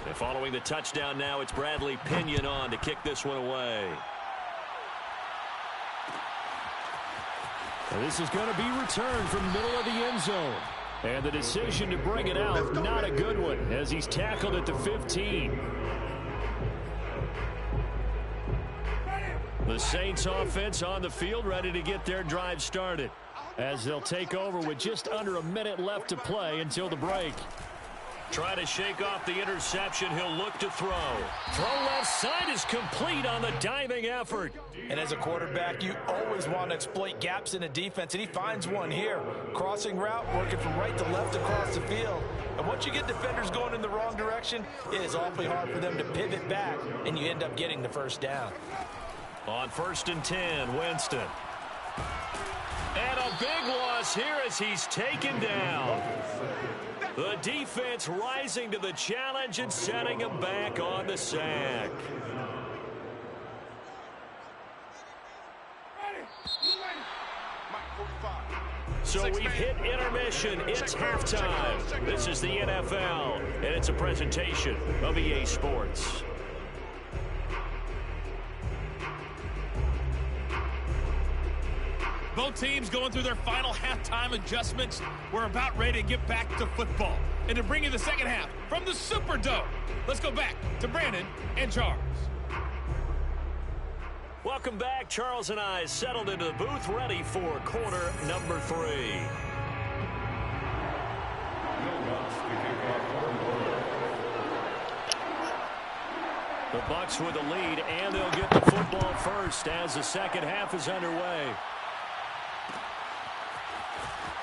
And following the touchdown now, it's Bradley Pinion on to kick this one away. And this is going to be returned from the middle of the end zone. And the decision to bring it out, not a good one, as he's tackled at the 15. The Saints offense on the field, ready to get their drive started, as they'll take over with just under a minute left to play until the break. Try to shake off the interception. He'll look to throw. Throw left side is complete on the diving effort. And as a quarterback, you always want to exploit gaps in a defense, and he finds one here. Crossing route, working from right to left across the field. And once you get defenders going in the wrong direction, it is awfully hard for them to pivot back, and you end up getting the first down. On 1st and 10, Winston. And a big loss here as he's taken down. The defense rising to the challenge and setting him back on the sack. So we've hit intermission. It's halftime. This is the NFL, and it's a presentation of EA Sports. Both teams going through their final halftime adjustments. We're about ready to get back to football. And to bring you the second half from the Superdome, let's go back to Brandon and Charles. Welcome back. Charles and I settled into the booth, ready for quarter number 3. The Bucs with the lead, and they'll get the football first as the second half is underway.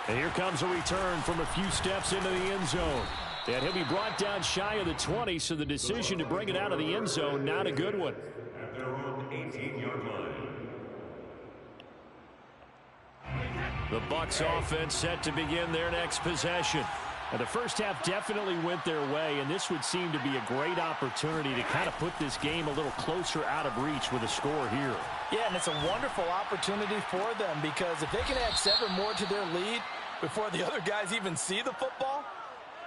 And here comes a return from a few steps into the end zone. And he'll be brought down shy of the 20, so the decision to bring it out of the end zone, not a good one. At their own 18-yard line. The Bucs offense set to begin their next possession. And the first half definitely went their way, and this would seem to be a great opportunity to kind of put this game a little closer out of reach with a score here. Yeah, and it's a wonderful opportunity for them, because if they can add 7 more to their lead before the other guys even see the football,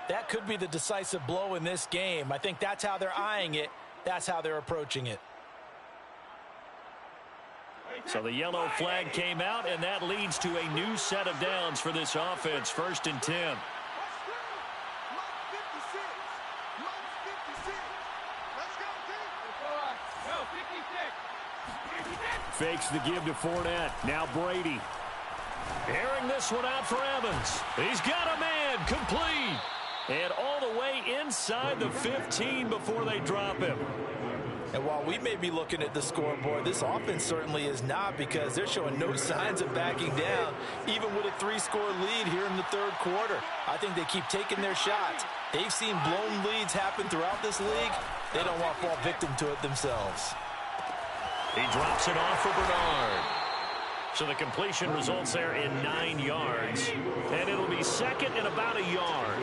that could be the decisive blow in this game. I think that's how they're eyeing it. That's how they're approaching it. So the yellow flag came out, and that leads to a new set of downs for this offense. 1st and 10. Fakes the give to Fournette. Now Brady. Airing this one out for Evans. He's got a man. Complete. And all the way inside the 15 before they drop him. And while we may be looking at the scoreboard, this offense certainly is not, because they're showing no signs of backing down, even with a 3-score lead here in the third quarter. I think they keep taking their shots. They've seen blown leads happen throughout this league. They don't want to fall victim to it themselves. He drops it off for Bernard. So the completion results there in 9 yards. And it'll be second and about a yard.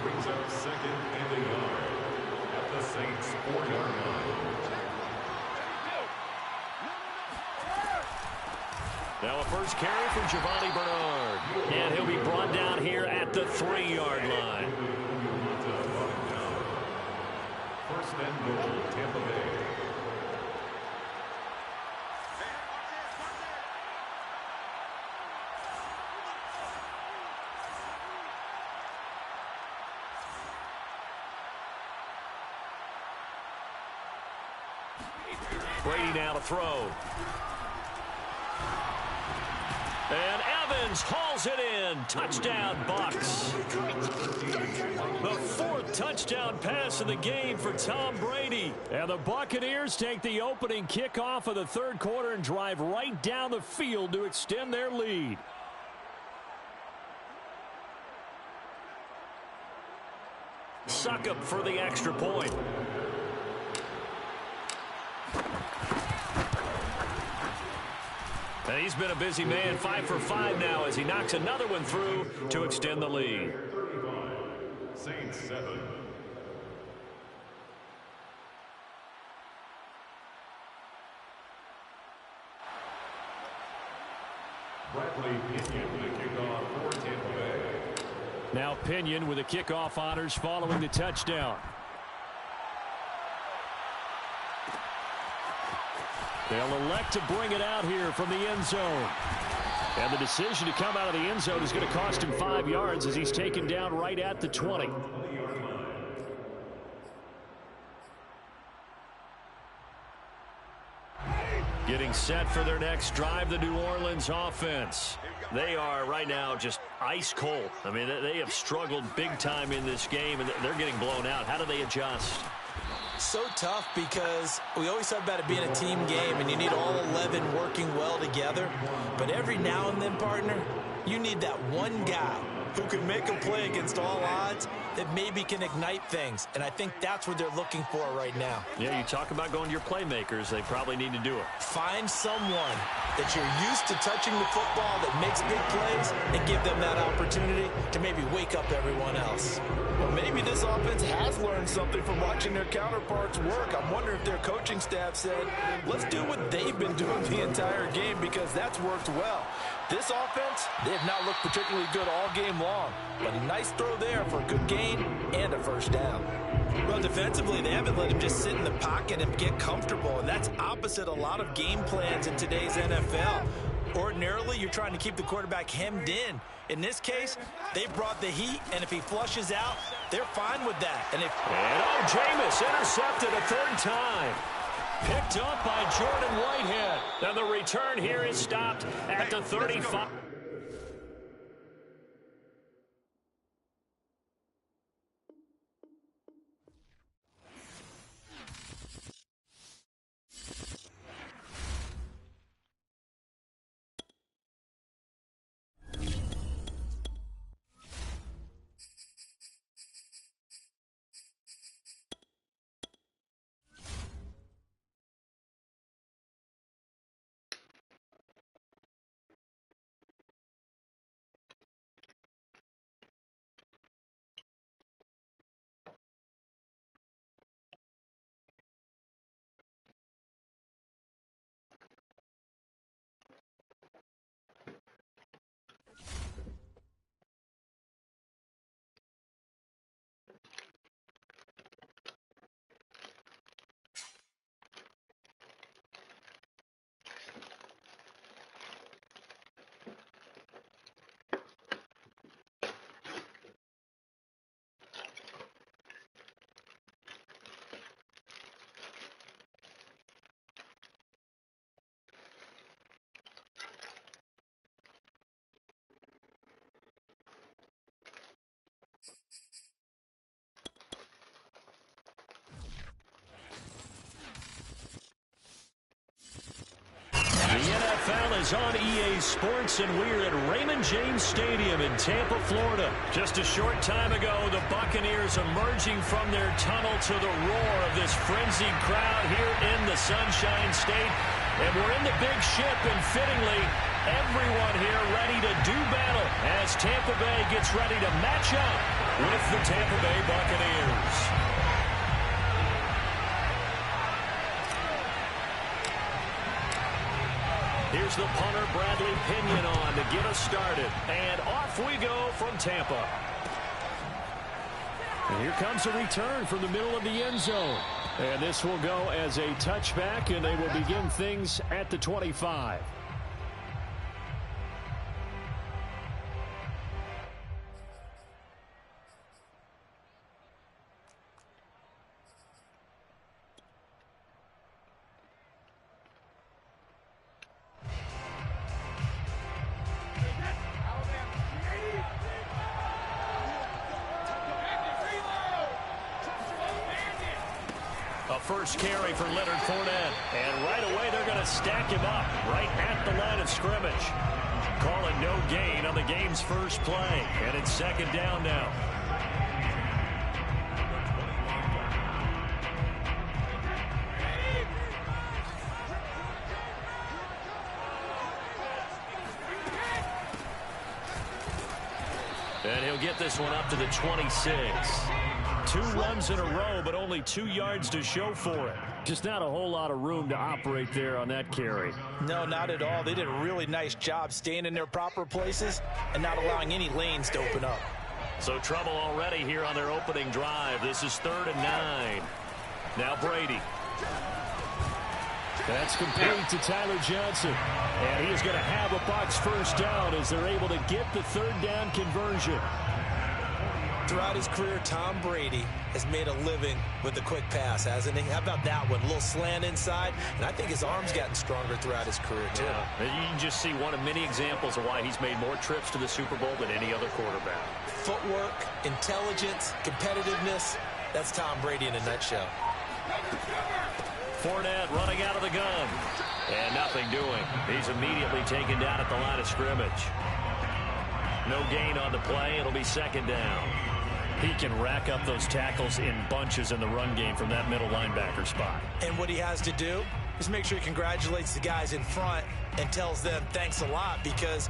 Brings up second and a yard at the Saints 4-yard line. Now a first carry from Giovanni Bernard. And he'll be brought down here at the 3-yard line. First and goal, Tampa Bay. Brady now to throw. And Evans hauls it in. Touchdown, Bucs. The 4th touchdown pass of the game for Tom Brady. And the Buccaneers take the opening kickoff of the third quarter and drive right down the field to extend their lead. Succop for the extra point. And he's been a busy man, 5 for 5 now as he knocks another one through to extend the lead. 35, Saints 7. Bradley Pinion with a kickoff for Tampa Bay. Now Pinion with the kickoff honors following the touchdown. They'll elect to bring it out here from the end zone. And the decision to come out of the end zone is going to cost him 5 yards as he's taken down right at the 20. Getting set for their next drive, the New Orleans offense. They are right now just ice cold. I mean, they have struggled big time in this game, and they're getting blown out. How do they adjust? So tough because we always talk about it being a team game, and you need all 11 working well together. But every now and then, partner, you need that one guy who can make a play against all odds that maybe can ignite things. And I think that's what they're looking for right now. Yeah, you talk about going to your playmakers. They probably need to do it. Find someone that you're used to touching the football that makes big plays and give them that opportunity to maybe wake up everyone else. Well, maybe this offense has learned something from watching their counterparts work. I'm wondering if their coaching staff said, let's do what they've been doing the entire game, because that's worked well. This offense, they have not looked particularly good all game long, but a nice throw there for a good gain and a first down. Well, defensively, they haven't let him just sit in the pocket and get comfortable, and that's opposite a lot of game plans in today's NFL. Ordinarily, you're trying to keep the quarterback hemmed in. In this case, they brought the heat, and if he flushes out, they're fine with that. And Jameis intercepted a third time. Picked up by Jordan Whitehead. And the return here is stopped at the 35. The NFL is on EA Sports, and we're at Raymond James Stadium in Tampa, Florida. Just a short time ago, the Buccaneers emerging from their tunnel to the roar of this frenzied crowd here in the Sunshine State. And we're in the big ship, and fittingly, everyone here ready to do battle as Tampa Bay gets ready to match up with the Tampa Bay Buccaneers. Here's the punter, Bradley Pinion, on to get us started. And off we go from Tampa. And here comes a return from the middle of the end zone. And this will go as a touchback, and they will begin things at the 25. First carry for Leonard Fournette. And right away, they're going to stack him up right at the line of scrimmage. Calling no gain on the game's first play. And it's second down now. And he'll get this one up to the 26. 2 runs in a row, but only 2 yards to show for it. Just not a whole lot of room to operate there on that carry. No, not at all. They did a really nice job staying in their proper places and not allowing any lanes to open up. So trouble already here on their opening drive. This is 3rd and 9. Now Brady. That's complete to Tyler Johnson. And he is going to have a Bucs first down as they're able to get the third down conversion. Throughout his career, Tom Brady has made a living with the quick pass, hasn't he? How about that one? A little slant inside, and I think his arm's gotten stronger throughout his career, too. Yeah. You can just see one of many examples of why he's made more trips to the Super Bowl than any other quarterback. Footwork, intelligence, competitiveness, that's Tom Brady in a nutshell. Fournette running out of the gun. And nothing doing. He's immediately taken down at the line of scrimmage. No gain on the play. It'll be second down. He can rack up those tackles in bunches in the run game from that middle linebacker spot. And what he has to do is make sure he congratulates the guys in front and tells them thanks a lot, because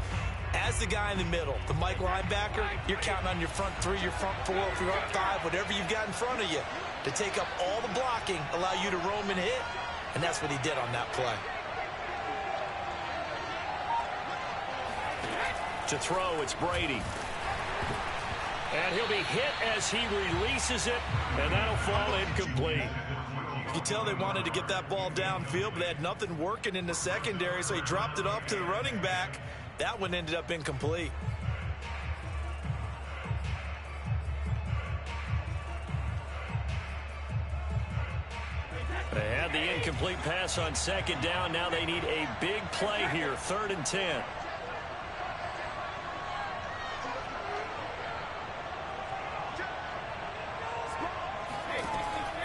as the guy in the middle, the Mike linebacker, you're counting on your front three, your front four, if you're up five, whatever you've got in front of you to take up all the blocking, allow you to roam and hit, and that's what he did on that play. To throw, it's Brady. And he'll be hit as he releases it, and that'll fall incomplete. You can tell they wanted to get that ball downfield, but they had nothing working in the secondary, so he dropped it off to the running back. That one ended up incomplete. They had the incomplete pass on second down. Now they need a big play here, 3rd and 10.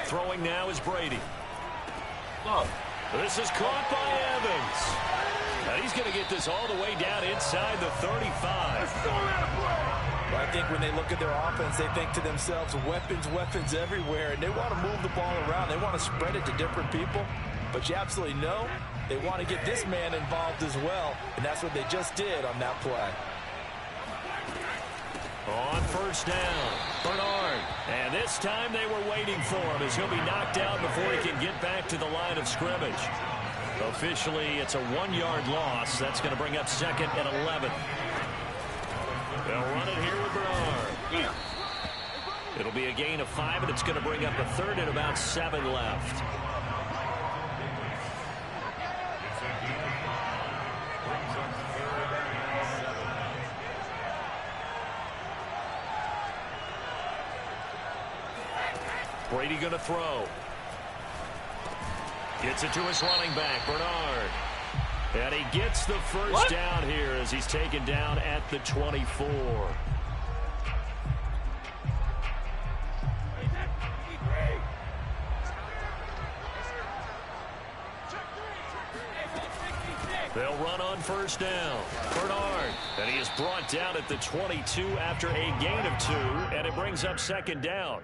Throwing now is Brady. This is caught by Evans. And he's going to get this all the way down inside the 35. Well, I think when they look at their offense, they think to themselves, weapons, weapons everywhere, and they want to move the ball around. They want to spread it to different people. But you absolutely know they want to get this man involved as well, and that's what they just did on that play. On first down, Bernard. And this time they were waiting for him as he'll be knocked out before he can get back to the line of scrimmage. Officially, it's a 1-yard loss. That's going to bring up 2nd and 11. They'll run it here with Bernard. It'll be a gain of 5, and it's going to bring up a 3rd and about 7 left. Brady going to throw. Gets it to his running back, Bernard. And he gets the first down here as he's taken down at the 24. They'll run on first down. Bernard. And he is brought down at the 22 after a gain of 2. And it brings up 2nd down.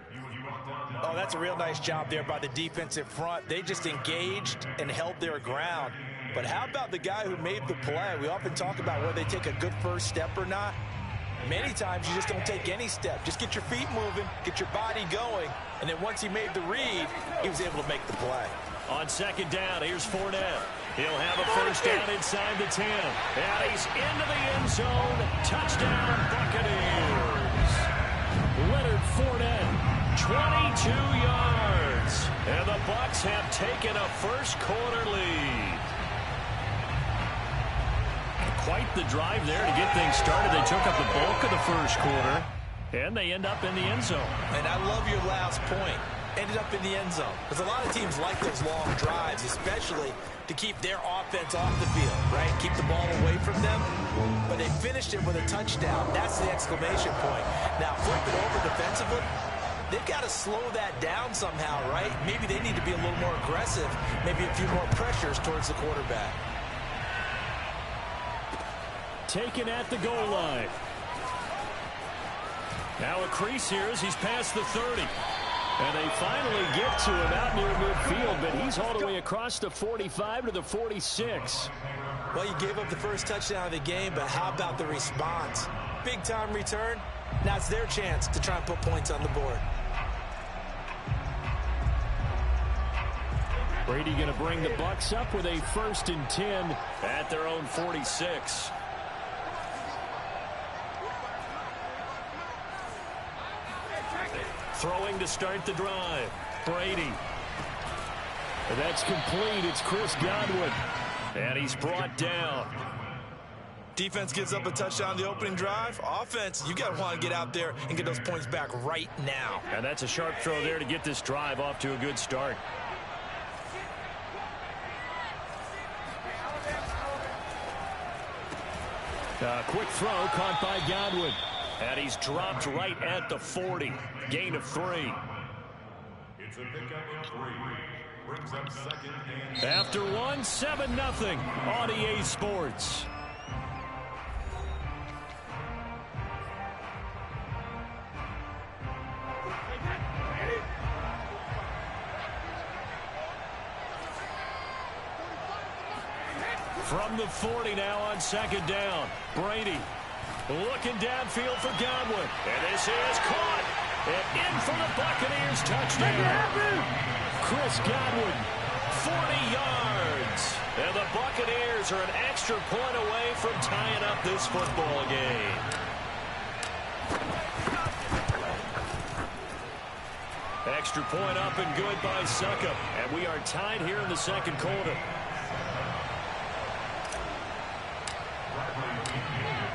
Oh, that's a real nice job there by the defensive front. They just engaged and held their ground. But how about the guy who made the play? We often talk about whether they take a good first step or not. Many times you just don't take any step. Just get your feet moving, get your body going, and then once he made the read, he was able to make the play. On 2nd down, here's Fournette. He'll have a first down inside the 10. And he's into the end zone. Touchdown, Buccaneers. Leonard Fournette. 22 yards. And the Bucs have taken a first-quarter lead. Quite the drive there to get things started. They took up the bulk of the first quarter, and they end up in the end zone. And I love your last point. Ended up in the end zone. Because a lot of teams like those long drives, especially to keep their offense off the field, right? Keep the ball away from them. But they finished it with a touchdown. That's the exclamation point. Now, flip it over defensively. They've got to slow that down somehow, right? Maybe they need to be a little more aggressive. Maybe a few more pressures towards the quarterback. Taken at the goal line. Now a crease here as he's past the 30. And they finally get to him out near midfield, but he's all the way across the 45 to the 46. Well, you gave up the first touchdown of the game, but how about the response? Big-time return. Now it's their chance to try and put points on the board. Brady going to bring the Bucs up with a 1st and 10 at their own 46. Throwing to start the drive. Brady. And that's complete. It's Chris Godwin. And he's brought down. Defense gives up a touchdown on the opening drive. Offense, you got to want to get out there and get those points back right now. And that's a sharp throw there to get this drive off to a good start. Quick throw caught by Godwin. And he's dropped right at the 40. Gain of 3. It's a pickup of 3. Brings up second and... After 1, 7-0 on EA Sports. From the 40 now on second down. Brady looking downfield for Godwin. And this is caught. And in for the Buccaneers touchdown. Chris Godwin, 40 yards. And the Buccaneers are an extra point away from tying up this football game. Extra point up and good by Suckup. And we are tied here in the second quarter.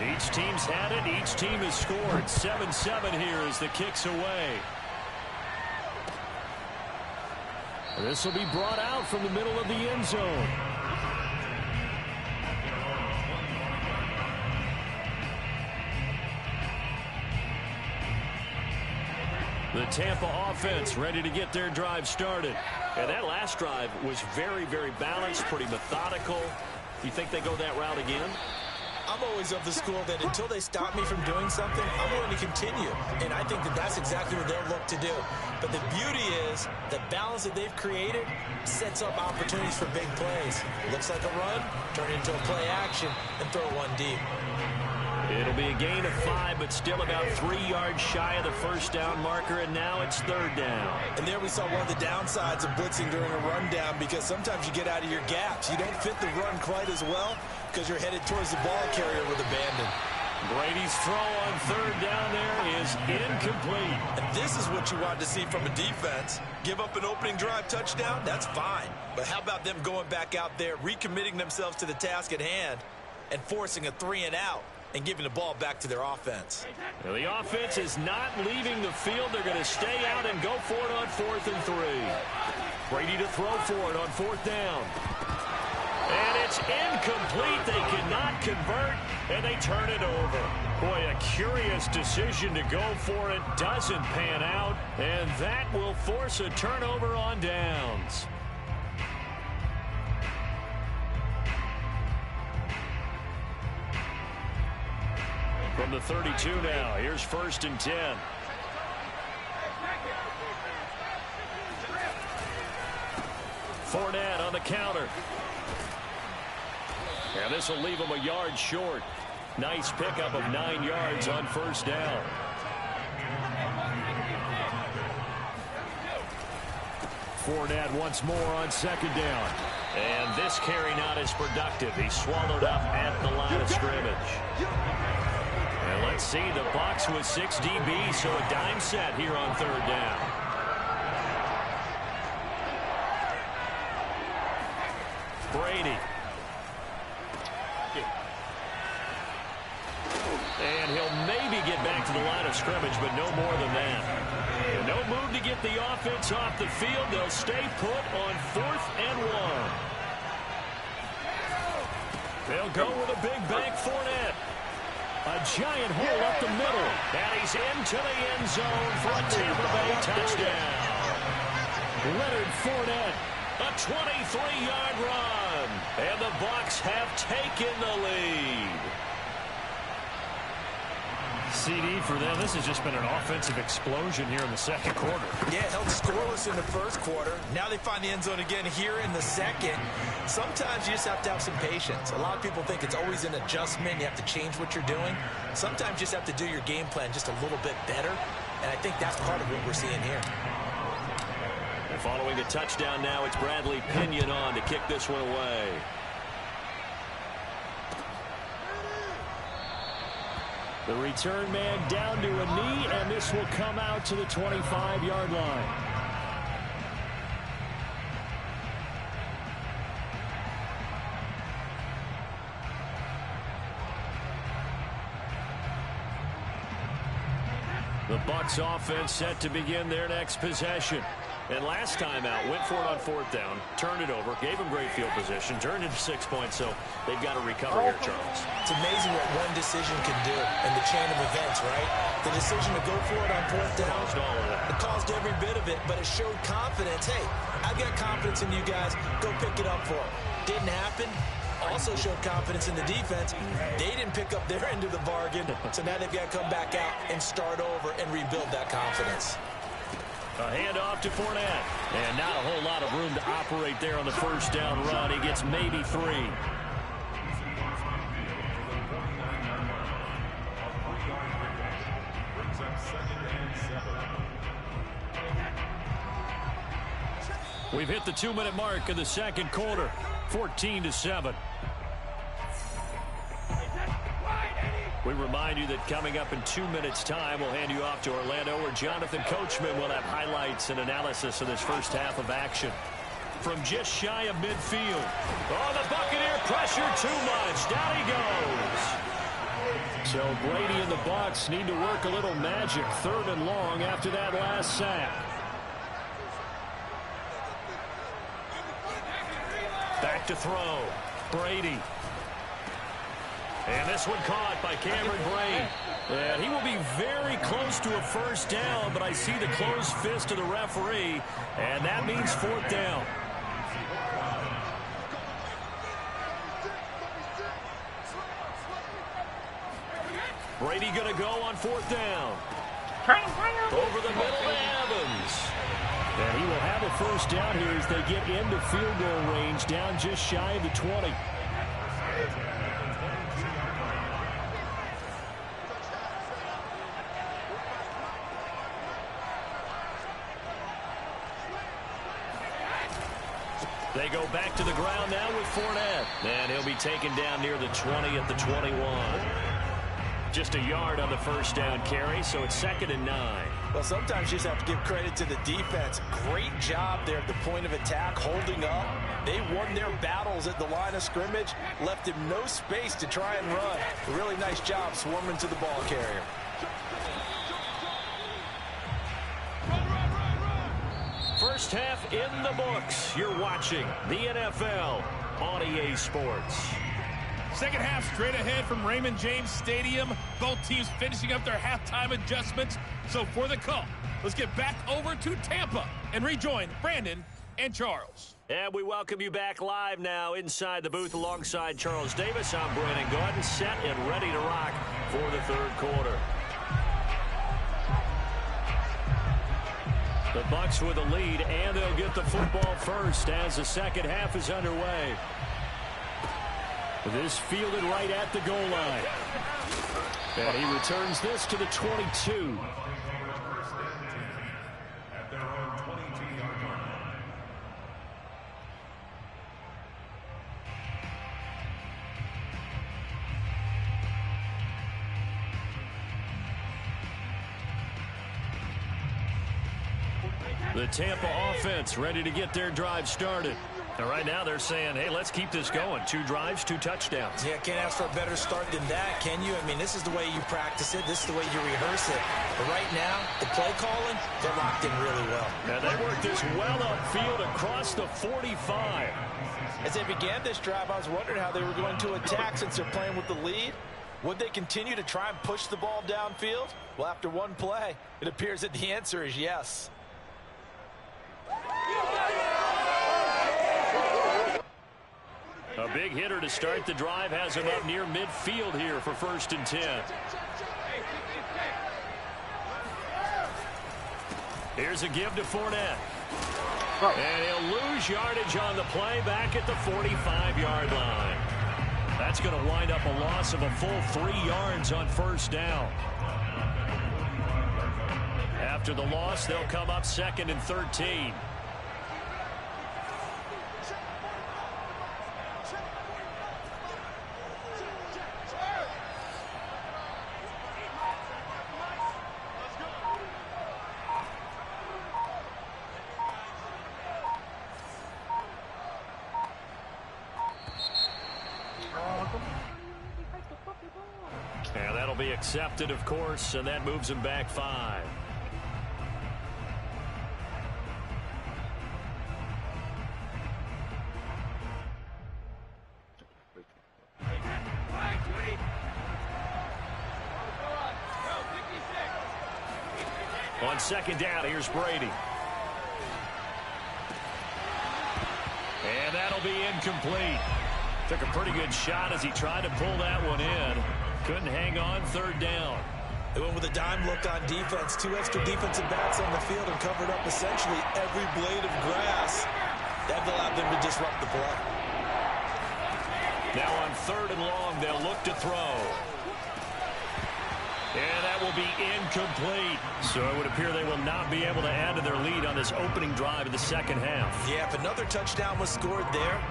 Each team's had it. Each team has scored. 7-7 here as the kick's away. This will be brought out from the middle of the end zone. The Tampa offense ready to get their drive started. And that last drive was very, very balanced, pretty methodical. You think they go that route again? I'm always of the school that until they stop me from doing something, I'm willing to continue. And I think that that's exactly what they'll look to do. But the beauty is the balance that they've created sets up opportunities for big plays. Looks like a run, turn it into a play action, and throw one deep. It'll be a gain of 5, but still about 3 yards shy of the first down marker, and now it's third down. And there we saw one of the downsides of blitzing during a rundown, because sometimes you get out of your gaps. You don't fit the run quite as well because you're headed towards the ball carrier with abandon. Brady's throw on third down there is incomplete. And this is what you want to see from a defense. Give up an opening drive touchdown, that's fine. But how about them going back out there, recommitting themselves to the task at hand, and forcing a 3-and-out? And giving the ball back to their offense. Well, the offense is not leaving the field. They're going to stay out and go for it on 4th and 3. Brady to throw for it on 4th down. And it's incomplete. They cannot convert, and they turn it over. Boy, a curious decision to go for it. Doesn't pan out, and that will force a turnover on downs. From the 32 now, here's 1st and 10. Fournette on the counter. And this will leave him a yard short. Nice pickup of 9 yards on 1st down. Fournette once more on 2nd down. And this carry not as productive. He's swallowed up at the line of scrimmage. And let's see, the box with 6 DB, so a dime set here on 3rd down. Brady. And he'll maybe get back to the line of scrimmage, but no more than that. No move to get the offense off the field. They'll stay put on 4th and 1. They'll go with a big bank Fournette. A giant hole up the middle. And he's into the end zone for a Tampa Bay touchdown. Leonard Fournette, a 23-yard run. And the Bucs have taken the lead. CD for them. This has just been an offensive explosion here in the second quarter. Yeah, held scoreless in the first quarter. Now they find the end zone again here in the second. Sometimes you just have to have some patience. A lot of people think it's always an adjustment. You have to change what you're doing. Sometimes you just have to do your game plan just a little bit better. And I think that's part of what we're seeing here. And following a touchdown now, it's Bradley Pinion on to kick this one away. The return man down to a knee, and this will come out to the 25-yard line. The Bucs offense set to begin their next possession. And last time out, went for it on fourth down, turned it over, gave them great field position, turned into 6 points, so they've got to recover here, Charles. It's amazing what one decision can do in the chain of events, right? The decision to go for it on fourth down, Caused all of that. it caused every bit of it, but it showed confidence. Hey, I've got confidence in you guys. Go pick it up for them. Didn't happen. Also showed confidence in the defense. They didn't pick up their end of the bargain, so now they've got to come back out and start over and rebuild that confidence. A handoff to Fournette. And not a whole lot of room to operate there on the first down run. He gets maybe 3. We've hit the 2-minute mark of the second quarter. 14-7. We remind you that coming up in 2 minutes' time, we'll hand you off to Orlando, where Jonathan Coachman will have highlights and analysis of this first half of action. From just shy of midfield. Oh, the Buccaneer pressure too much. Down he goes. So Brady and the Bucs need to work a little magic, 3rd and long after that last sack. Back to throw. Brady. And this one caught by Cameron Brate. And he will be very close to a first down, but I see the closed fist of the referee, and that means 4th down. Brady going to go on 4th down. Over the middle to Evans. And he will have a first down here as they get into field goal range, down just shy of the 20. They go back to the ground now with Fournette. And he'll be taken down near the 20 at the 21. Just a yard on the first down carry, so it's 2nd and 9. Well, sometimes you just have to give credit to the defense. Great job there at the point of attack, holding up. They won their battles at the line of scrimmage, left him no space to try and run. A really nice job swarming to the ball carrier. First half in the books. You're watching the NFL on EA Sports. Second half straight ahead from Raymond James Stadium. Both teams finishing up their halftime adjustments. So for the call, let's get back over to Tampa and rejoin Brandon and Charles. And we welcome you back live now inside the booth alongside Charles Davis. I'm Brandon Gordon, set and ready to rock for the 3rd quarter. The Bucs with a lead, and they'll get the football first as the second half is underway. This fielded right at the goal line. And he returns this to the 22. At their own 22-yard line. The Tampa offense ready to get their drive started. And right now they're saying, hey, let's keep this going. 2 drives, 2 touchdowns. Yeah, can't ask for a better start than that, can you? I mean, this is the way you practice it. This is the way you rehearse it. But right now, the play calling, they're locked in really well. And they work this well upfield across the 45. As they began this drive, I was wondering how they were going to attack since they're playing with the lead. Would they continue to try and push the ball downfield? Well, after one play, it appears that the answer is yes. A big hitter to start the drive has him up near midfield here for 1st and 10. Here's a give to Fournette. And he'll lose yardage on the play back at the 45-yard line. That's going to wind up a loss of a full 3 yards on 1st down. After the loss, they'll come up 2nd and 13. That'll be accepted, of course, and that moves him back 5. On second down, here's Brady. And that'll be incomplete. Took a pretty good shot as he tried to pull that one in. Couldn't hang on. Third down. They went with a dime look on defense. 2 extra defensive backs on the field and covered up essentially every blade of grass. That allowed them to disrupt the play. Now on 3rd and long, they'll look to throw. And that will be incomplete. So it would appear they will not be able to add to their lead on this opening drive of the second half. Yeah, if another touchdown was scored there,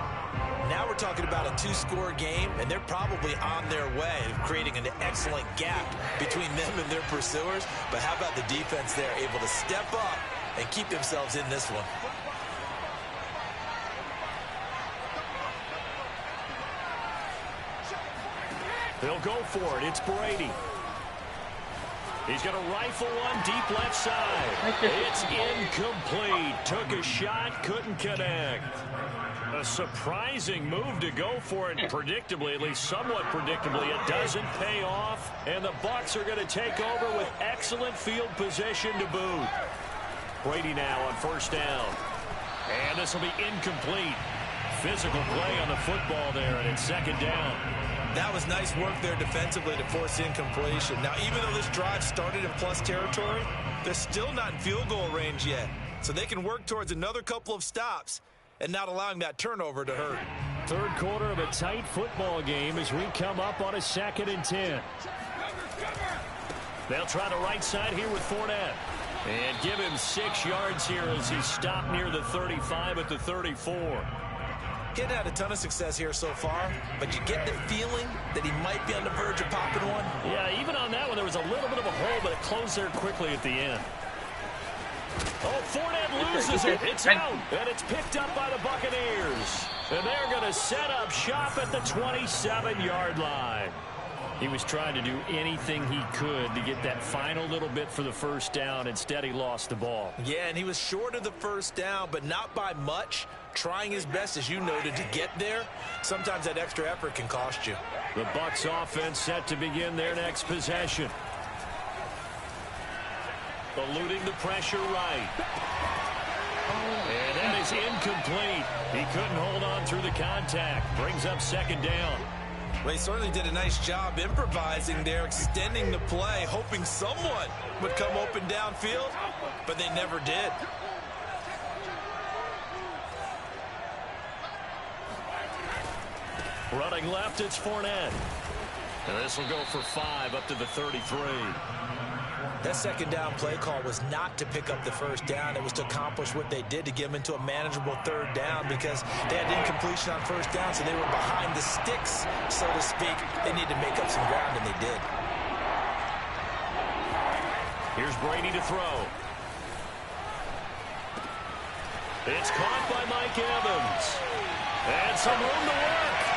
now we're talking about a 2-score game, and they're probably on their way of creating an excellent gap between them and their pursuers. But how about the defense there, able to step up and keep themselves in this one? They'll go for it. It's Brady. He's going to rifle one deep left side. It's incomplete. Took a shot, couldn't connect. A surprising move to go for it. Predictably, at least somewhat predictably, it doesn't pay off. And the Bucs are going to take over with excellent field position to boot. Brady now on 1st down. And this will be incomplete. Physical play on the football there, and it's 2nd down. That was nice work there defensively to force incompletion. Now, even though this drive started in plus territory, they're still not in field goal range yet. So they can work towards another couple of stops and not allowing that turnover to hurt. 3rd quarter of a tight football game as we come up on a 2nd and 10. They'll try the right side here with Fournette. And give him 6 yards here as he's stopped near the 35 at the 34. He hadn't had a ton of success here so far, but you get the feeling that he might be on the verge of popping one. Yeah, even on that one, there was a little bit of a hole, but it closed there quickly at the end. Oh, Fournette loses it. It's out, and it's picked up by the Buccaneers. And they're going to set up shop at the 27-yard line. He was trying to do anything he could to get that final little bit for the 1st down. Instead, he lost the ball. Yeah, and he was short of the 1st down, but not by much. Trying his best, as you noted, to get there. Sometimes that extra effort can cost you. The Bucs offense set to begin their next possession. Eluding the pressure right. And that is incomplete. He couldn't hold on through the contact. Brings up 2nd down. Well, he certainly did a nice job improvising there, extending the play, hoping someone would come open downfield, but they never did. Running left, it's Fournette. And this will go for 5 up to the 33. That 2nd down play call was not to pick up the 1st down. It was to accomplish what they did, to get them into a manageable 3rd down, because they had incompletion on 1st down, so they were behind the sticks, so to speak. They needed to make up some ground, and they did. Here's Brady to throw. It's caught by Mike Evans. And some room to work.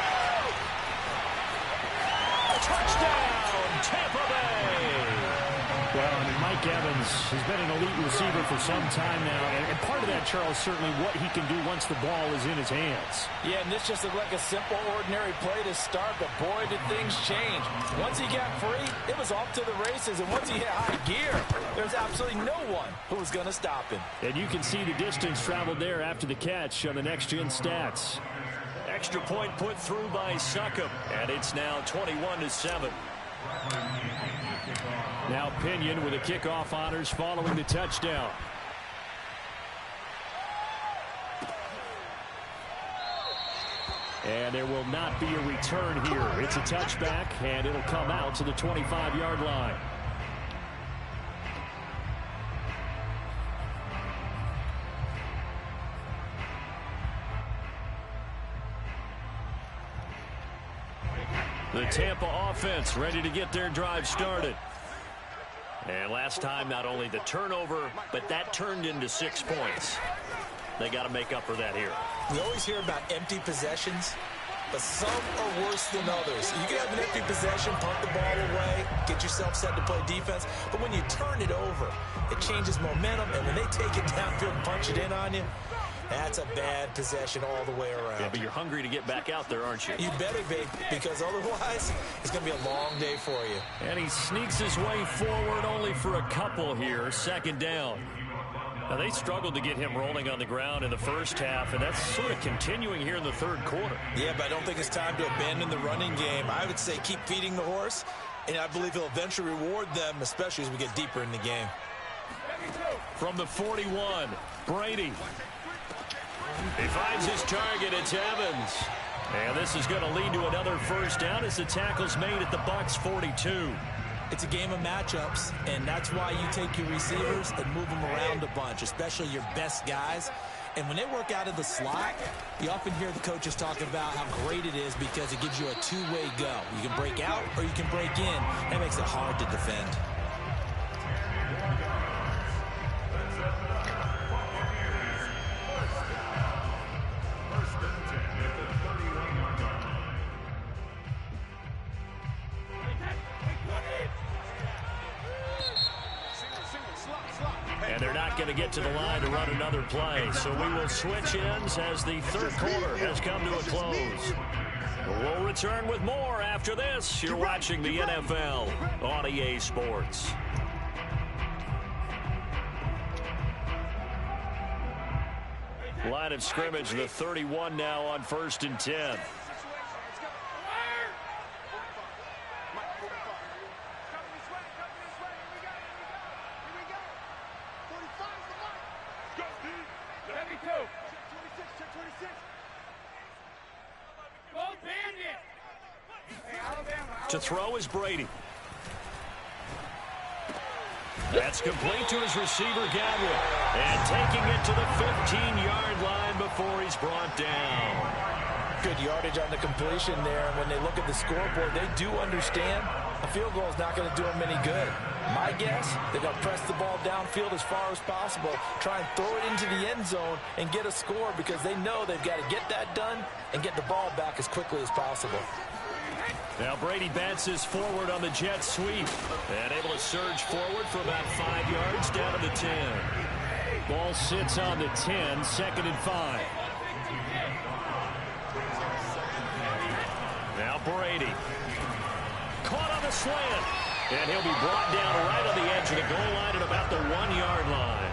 Touchdown, Tampa Bay. Well, I mean, Mike Evans has been an elite receiver for some time now, and part of that, Charles, certainly what he can do once the ball is in his hands. Yeah, and this just looked like a simple, ordinary play to start, but boy, did things change. Once he got free, it was off to the races, and once he hit high gear, there's absolutely no one who was going to stop him. And you can see the distance traveled there after the catch on the next-gen stats. Extra point put through by Succop, and it's now 21-7. Now Pinion with the kickoff honors following the touchdown. And there will not be a return here. It's a touchback, and it'll come out to the 25-yard line. The Tampa offense ready to get their drive started. And last time, not only the turnover, but that turned into 6 points. They got to make up for that here. We always hear about empty possessions, but some are worse than others. You can have an empty possession, punt the ball away, get yourself set to play defense, but when you turn it over, it changes momentum, and when they take it downfield and punch it in on you, that's a bad possession all the way around. Yeah, but you're hungry to get back out there, aren't you? You better be, because otherwise, it's going to be a long day for you. And he sneaks his way forward only for a couple here. Second down. Now, they struggled to get him rolling on the ground in the first half, and that's sort of continuing here in the third quarter. Yeah, but I don't think it's time to abandon the running game. I would say keep feeding the horse, and I believe he'll eventually reward them, especially as we get deeper in the game. From the 41, Brady. He finds his target. It's Evans. And this is going to lead to another first down as the tackle's made at the Bucs 42. It's a game of matchups, and that's why you take your receivers and move them around a bunch, especially your best guys. And when they work out of the slot, you often hear the coaches talk about how great it is because it gives you a two-way go. You can break out or you can break in. That makes it hard to defend. And they're not going to get to the line to run another play. So we will switch ends as the third quarter has come to a close. We'll return with more after this. You're watching the NFL on EA Sports. Line of scrimmage, the 31 now on 1st and 10. To throw is Brady. That's complete to his receiver, Gadwin. And taking it to the 15-yard line before he's brought down. Good yardage on the completion there. And when they look at the scoreboard, they do understand a field goal is not going to do them any good. My guess, they're going to press the ball downfield as far as possible, try and throw it into the end zone and get a score because they know they've got to get that done and get the ball back as quickly as possible. Now Brady bounces forward on the jet sweep and able to surge forward for about 5 yards down to the 10. Ball sits on the 10, 2nd and 5. Now Brady. Caught on the slant. And he'll be brought down right on the edge of the goal line at about the 1-yard line.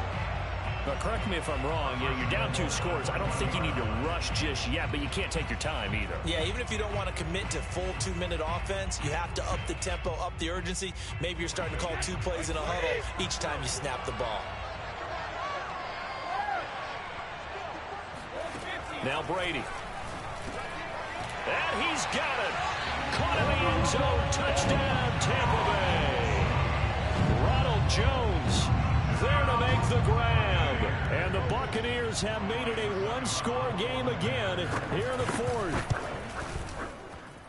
But correct me if I'm wrong, you're down 2 scores. I don't think you need to rush just yet, but you can't take your time either. Yeah, even if you don't want to commit to full 2-minute offense, you have to up the tempo, up the urgency. Maybe you're starting to call 2 plays in a huddle each time you snap the ball. Now Brady. And he's got it. Caught in the end zone. Touchdown, Tampa Bay. Ronald Jones there to make the grab. And the Buccaneers have made it a 1-score game again here in the 4th.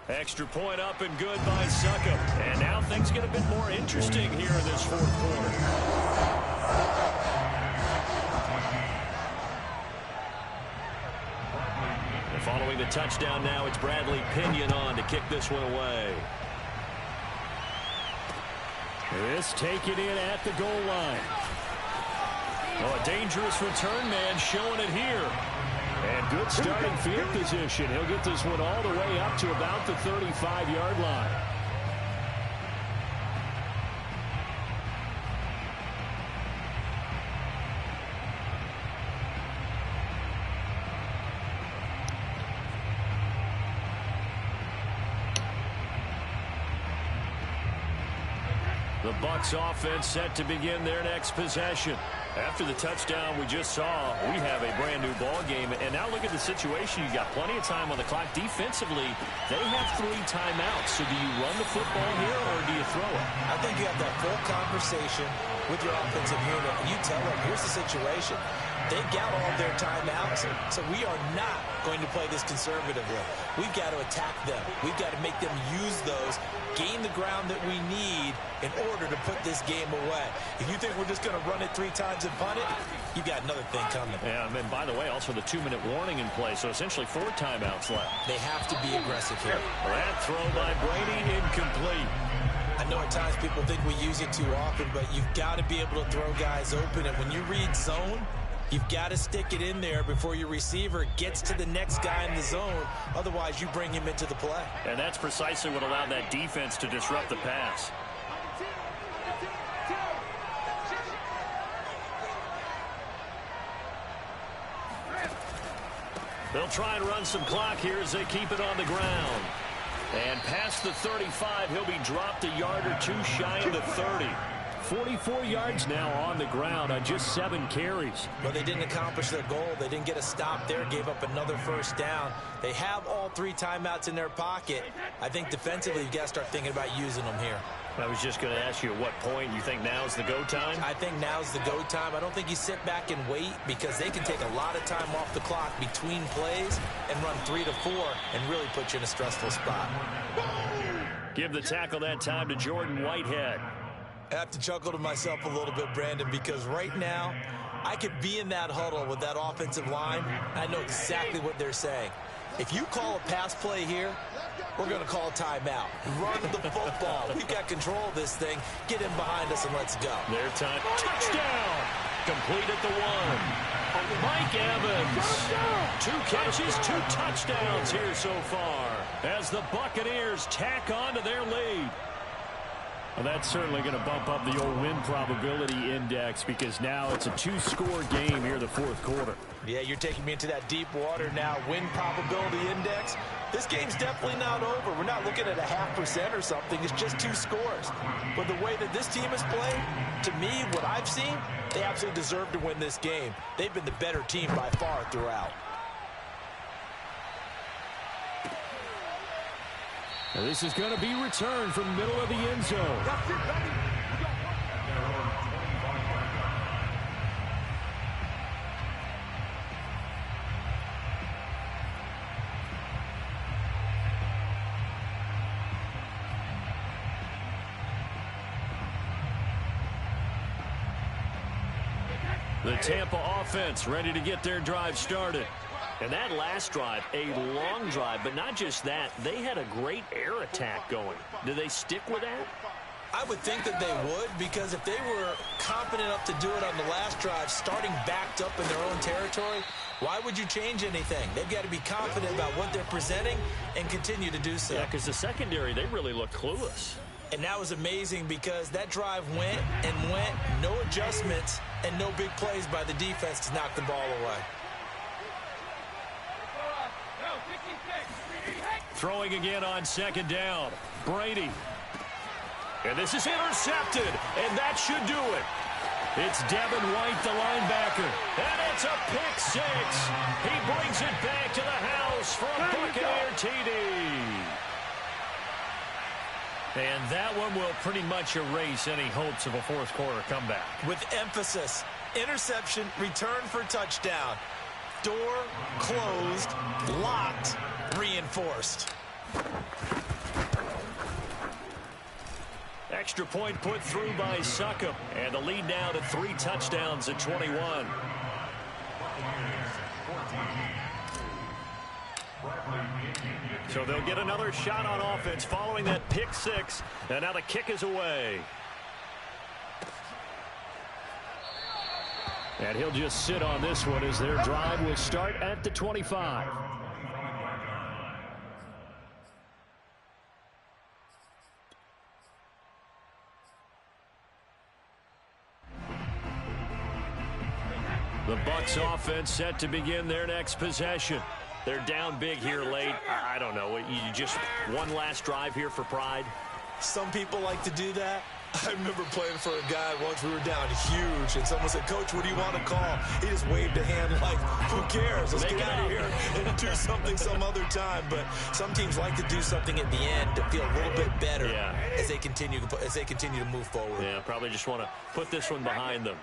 Extra point up and good by Suckup. And now things get a bit more interesting here in this 4th quarter. And following the touchdown now, it's Bradley Pinion on to kick this one away. This taken in at the goal line. Oh, a dangerous return man showing it here. And good starting field position. He'll get this one all the way up to about the 35-yard line. The Bucs offense set to begin their next possession. After the touchdown we just saw, we have a brand new ball game. And now look at the situation. You've got plenty of time on the clock. Defensively, they have 3 timeouts. So do you run the football here or do you throw it? I think you have that full conversation with your offensive unit, and you tell them, here's the situation. They've got all of their timeouts, so we are not going to play this conservatively. We've got to attack them. We've got to make them use those, gain the ground that we need in order to put this game away. If you think we're just going to run it 3 times and punt it, you've got another thing coming. Yeah, and by the way, also the 2-minute warning in play, so essentially 4 timeouts left. They have to be aggressive here. That throw by Brady incomplete. I know at times people think we use it too often, but you've got to be able to throw guys open. And when you read zone, you've got to stick it in there before your receiver gets to the next guy in the zone. Otherwise, you bring him into the play. And that's precisely what allowed that defense to disrupt the pass. They'll try and run some clock here as they keep it on the ground. And past the 35, he'll be dropped a yard or 2 shy of the 30. 44 yards now on the ground on just 7 carries. Well, they didn't accomplish their goal. They didn't get a stop there, gave up another first down. They have all 3 timeouts in their pocket. I think defensively, you've got to start thinking about using them here. I was just going to ask you at what point you think now's the go time? I think now's the go time. I don't think you sit back and wait because they can take a lot of time off the clock between plays and run 3 to 4 and really put you in a stressful spot. Give the tackle that time to Jordan Whitehead. I have to chuckle to myself a little bit, Brandon, because right now I could be in that huddle with that offensive line. I know exactly what they're saying. If you call a pass play here, we're going to call a timeout. Run the football. We've got control of this thing. Get in behind us and let's go. Their time. Touchdown. Complete at the 1. Mike Evans. 2 catches, 2 touchdowns here so far as the Buccaneers tack on to their lead. Well, that's certainly going to bump up the old win probability index because now it's a 2-score game here the 4th quarter. Yeah, you're taking me into that deep water now. Win probability index. This game's definitely not over. We're not looking at a 0.5% or something. It's just 2 scores. But the way that this team is playing, to me, what I've seen, they absolutely deserve to win this game. They've been the better team by far throughout. Now this is going to be returned from middle of the end zone. The Tampa offense ready to get their drive started. And that last drive, a long drive, but not just that. They had a great air attack going. Do they stick with that? I would think that they would, because if they were confident enough to do it on the last drive, starting backed up in their own territory, why would you change anything? They've got to be confident about what they're presenting and continue to do so. Yeah, because the secondary, they really look clueless. And that was amazing because that drive went, no adjustments, and no big plays by the defense to knock the ball away. Throwing again on 2nd down. Brady. And this is intercepted, and that should do it. It's Devin White, the linebacker. And it's a pick 6. He brings it back to the house for a Buccaneer TD. And that one will pretty much erase any hopes of a 4th quarter comeback. With emphasis, interception, return for touchdown. Door closed, locked, reinforced. Extra point put through by Succop. And the lead now to 3 touchdowns at 21. So they'll get another shot on offense following that pick 6. And now the kick is away. And he'll just sit on this one as their drive will start at the 25. The Bucs offense set to begin their next possession. They're down big here late. I don't know. You just one last drive here for pride? Some people like to do that. I remember playing for a guy once. We were down huge, and someone said, "Coach, what do you want to call?" He just waved a hand like, "Who cares? Let's get out of here and do something some other time." But some teams like to do something at the end to feel a little bit better as they continue to move forward. Yeah, probably just want to put this one behind them.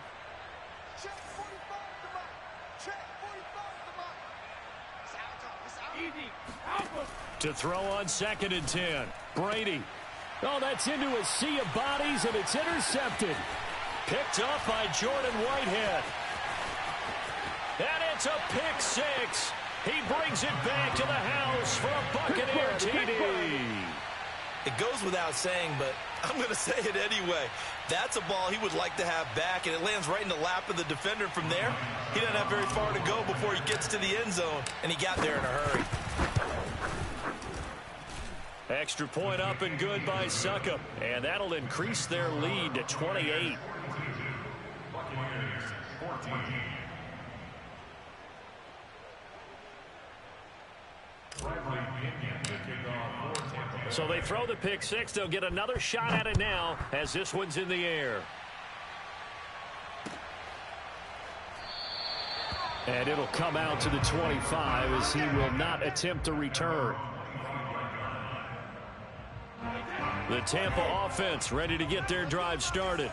To throw on 2nd and 10. Brady. Oh, that's into a sea of bodies, and it's intercepted. Picked up by Jordan Whitehead. And it's a pick six. He brings it back to the house for a Buccaneer TD. It goes without saying, but I'm going to say it anyway. That's a ball he would like to have back, and it lands right in the lap of the defender from there. He doesn't have very far to go before he gets to the end zone, and he got there in a hurry. Extra point up and good by Succop, and that'll increase their lead to 28. Buccaneers 14. So they throw the pick six. They'll get another shot at it now as this one's in the air. And it'll come out to the 25 as he will not attempt to return. The Tampa offense ready to get their drive started.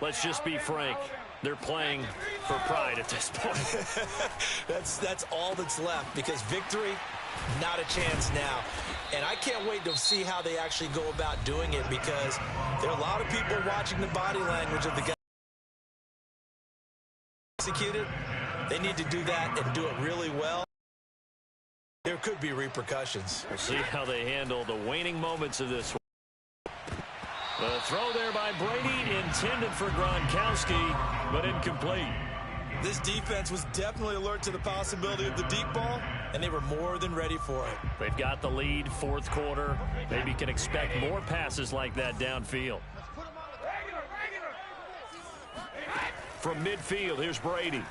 Let's just be frank. They're playing for pride at this point. That's all that's left, because victory, not a chance now. And I can't wait to see how they actually go about doing it, because there are a lot of people watching the body language of the guy executed. They need to do that and do it really well. There could be repercussions. We'll see how they handle the waning moments of this one. The throw there by Brady, intended for Gronkowski, but incomplete. This defense was definitely alert to the possibility of the deep ball, and they were more than ready for it. They've got the lead, fourth quarter. Maybe can expect more passes like that downfield. From midfield, here's Brady.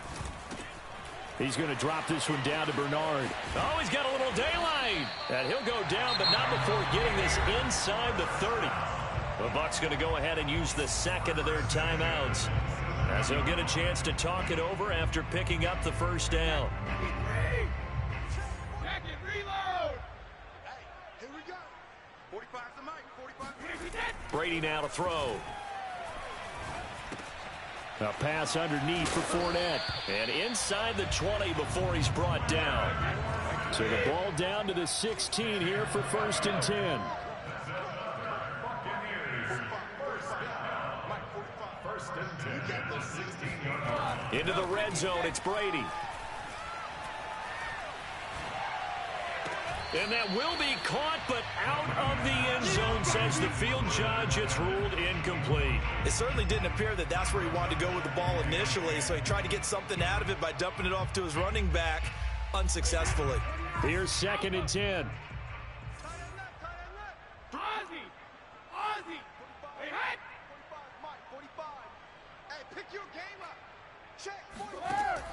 He's going to drop this one down to Bernard. Oh, he's got a little daylight. And he'll go down, but not before getting this inside the 30. The Bucs going to go ahead and use the second of their timeouts, as they'll get a chance to talk it over after picking up the first down. Brady now to throw. A pass underneath for Fournette. And inside the 20 before he's brought down. So the ball down to the 16 here for 1st and 10. Into the red zone, it's Brady. And that will be caught, but out of the end zone, says the field judge. It's ruled incomplete. It certainly didn't appear that that's where he wanted to go with the ball initially, so he tried to get something out of it by dumping it off to his running back unsuccessfully. Here's 2nd and 10.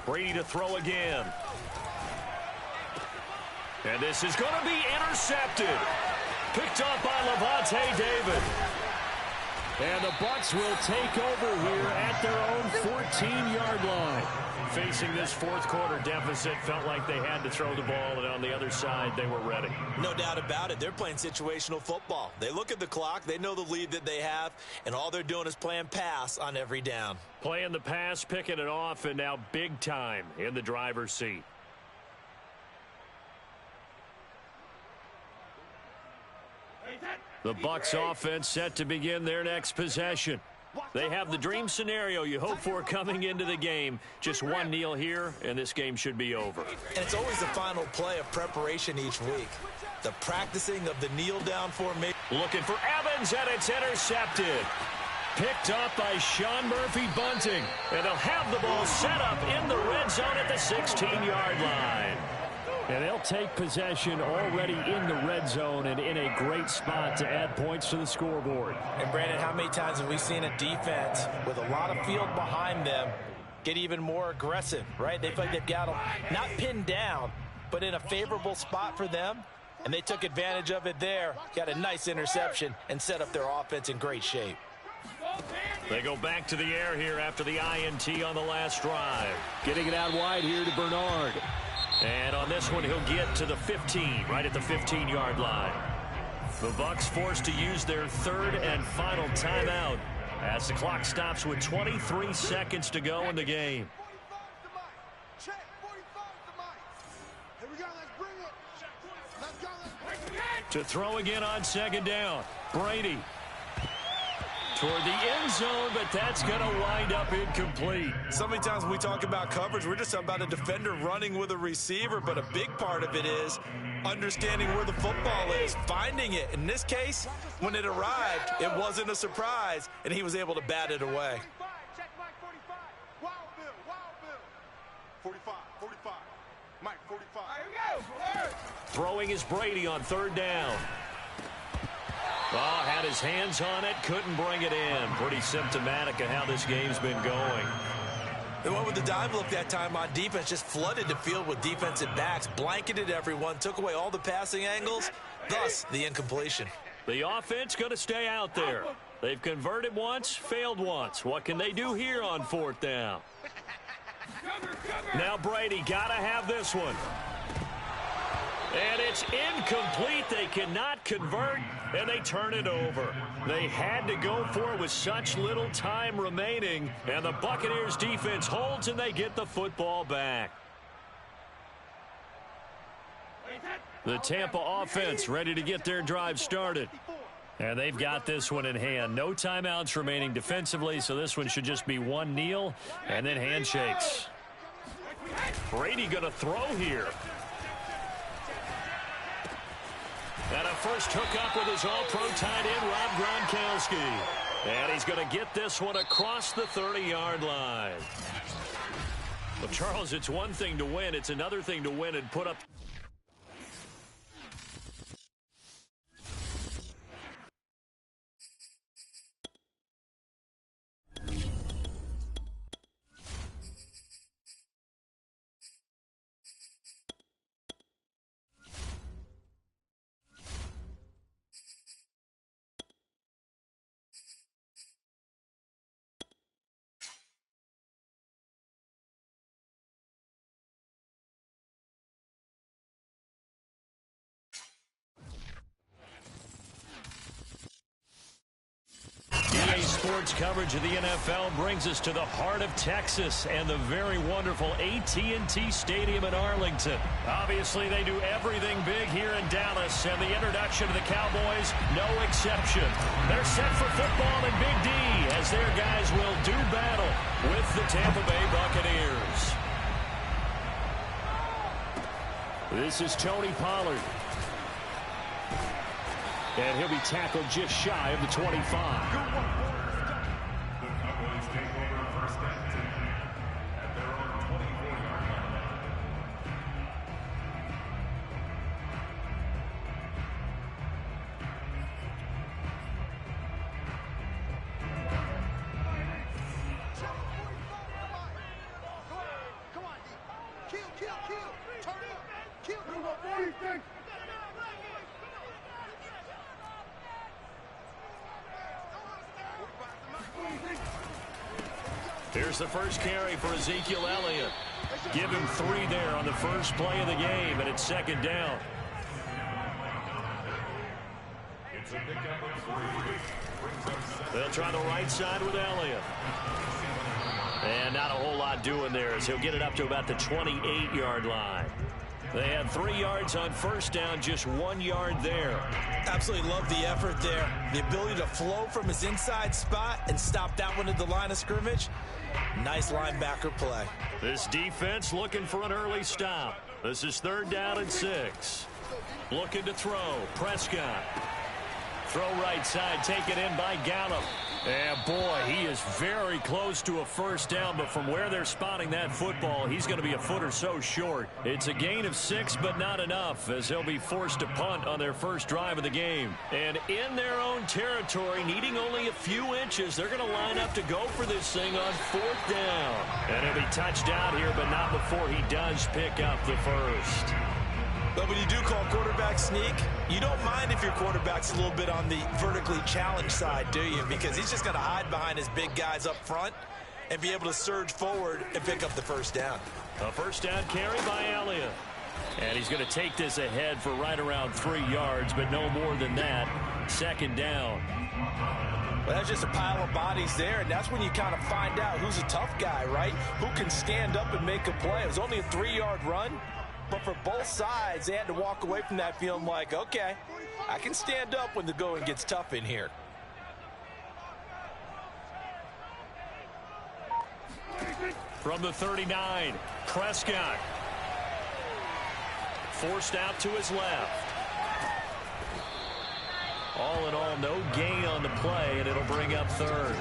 Brady to throw again. And this is going to be intercepted. Picked up by Levante David. And the Bucs will take over here at their own 14-yard line. Facing this fourth quarter deficit, felt like they had to throw the ball, and on the other side, they were ready. No doubt about it. They're playing situational football. They look at the clock, they know the lead that they have, and all they're doing is playing pass on every down. Playing the pass, picking it off, and now big time in the driver's seat. The Bucs offense set to begin their next possession. They have the dream scenario you hope for coming into the game. Just one kneel here, and this game should be over. And it's always the final play of preparation each week. The practicing of the kneel-down formation. Looking for Evans, and it's intercepted. Picked up by Sean Murphy-Bunting. And they'll have the ball set up in the red zone at the 16-yard line. And they'll take possession already in the red zone and in a great spot to add points to the scoreboard. And, Brandon, how many times have we seen a defense with a lot of field behind them get even more aggressive, right? They feel like they've got them not pinned down, but in a favorable spot for them, and they took advantage of it there, got a nice interception, and set up their offense in great shape. They go back to the air here after the INT on the last drive. Getting it out wide here to Bernard. And on this one, he'll get to the 15, right at the 15-yard line. The Bucs forced to use their third and final timeout as the clock stops with 23 seconds to go in the game. To throw again on second down. Brady toward the end zone, but that's going to wind up incomplete. So many times when we talk about coverage, we're just about a defender running with a receiver, but a big part of it is understanding where the football is, finding it. In this case, when it arrived, it wasn't a surprise, and he was able to bat it away. 45, Mike, 45. Throwing is Brady on third down. Oh, had his hands on it, couldn't bring it in. Pretty symptomatic of how this game's been going. They went with the dive look that time on defense, just flooded the field with defensive backs, blanketed everyone, took away all the passing angles, thus the incompletion. The offense going to stay out there. They've converted once, failed once. What can they do here on fourth down? Now Brady got to have this one. And it's incomplete. They cannot convert, and they turn it over. They had to go for it with such little time remaining, and the Buccaneers defense holds, and they get the football back. The Tampa offense ready to get their drive started. And they've got this one in hand. No timeouts remaining defensively, so this one should just be one kneel and then handshakes. Brady going to throw here. And a first hookup with his all-pro tight end, Rob Gronkowski. And he's going to get this one across the 30-yard line. Well, Charles, it's one thing to win. It's another thing to win and put up. Sports coverage of the NFL brings us to the heart of Texas and the very wonderful AT&T Stadium in Arlington. Obviously, they do everything big here in Dallas, and the introduction of the Cowboys, no exception. They're set for football in Big D as their guys will do battle with the Tampa Bay Buccaneers. This is Tony Pollard. And he'll be tackled just shy of the 25. Here's the first carry for Ezekiel Elliott. Give him 3 there on the first play of the game, and it's second down. They'll try the right side with Elliott. And not a whole lot doing there as he'll get it up to about the 28-yard line. They had 3 yards on first down, just 1 yard there. Absolutely love the effort there. The ability to flow from his inside spot and stop that one at the line of scrimmage. Nice linebacker play. This defense looking for an early stop. This is 3rd down and 6. Looking to throw. Prescott. Throw right side, taken in by Gallup. And boy, he is very close to a first down, but from where they're spotting that football, he's going to be a foot or so short. It's a gain of 6, but not enough, as they'll be forced to punt on their first drive of the game. And in their own territory, needing only a few inches, they're going to line up to go for this thing on 4th down. And he'll be touched out here, but not before he does pick up the first. But when you do call quarterback sneak, you don't mind if your quarterback's a little bit on the vertically challenged side, do you? Because he's just going to hide behind his big guys up front and be able to surge forward and pick up the first down. A first down carry by Elliott. And he's going to take this ahead for right around 3 yards, but no more than that. 2nd down. Well, that's just a pile of bodies there, and that's when you kind of find out who's a tough guy, right? Who can stand up and make a play. It was only a 3-yard run, But for both sides, they had to walk away from that feeling like, okay, I can stand up when the going gets tough in here. From the 39, Prescott. Forced out to his left. All in all, no gain on the play, and it'll bring up third.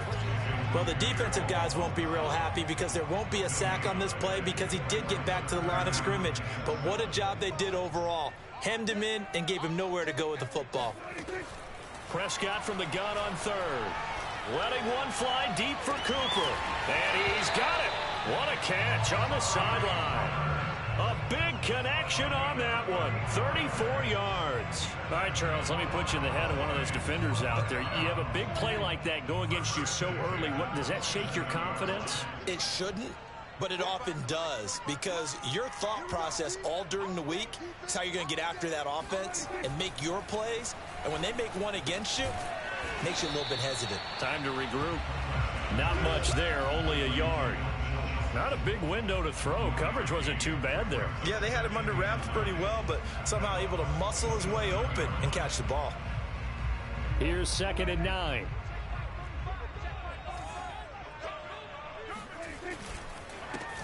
Well, the defensive guys won't be real happy because there won't be a sack on this play because he did get back to the line of scrimmage. But what a job they did overall. Hemmed him in and gave him nowhere to go with the football. Prescott from the gun on third. Letting one fly deep for Cooper. And he's got it. What a catch on the sideline. A big connection on that one. 34 yards. All right, Charles, let me put you in the head of one of those defenders out there. You have a big play like that go against you so early. What, does that shake your confidence? It shouldn't, but it often does because your thought process all during the week is how you're going to get after that offense and make your plays. And when they make one against you, it makes you a little bit hesitant. Time to regroup. Not much there, only a yard. Not a big window to throw. Coverage wasn't too bad there. Yeah, they had him under wraps pretty well, but somehow able to muscle his way open and catch the ball. Here's 2nd and 9.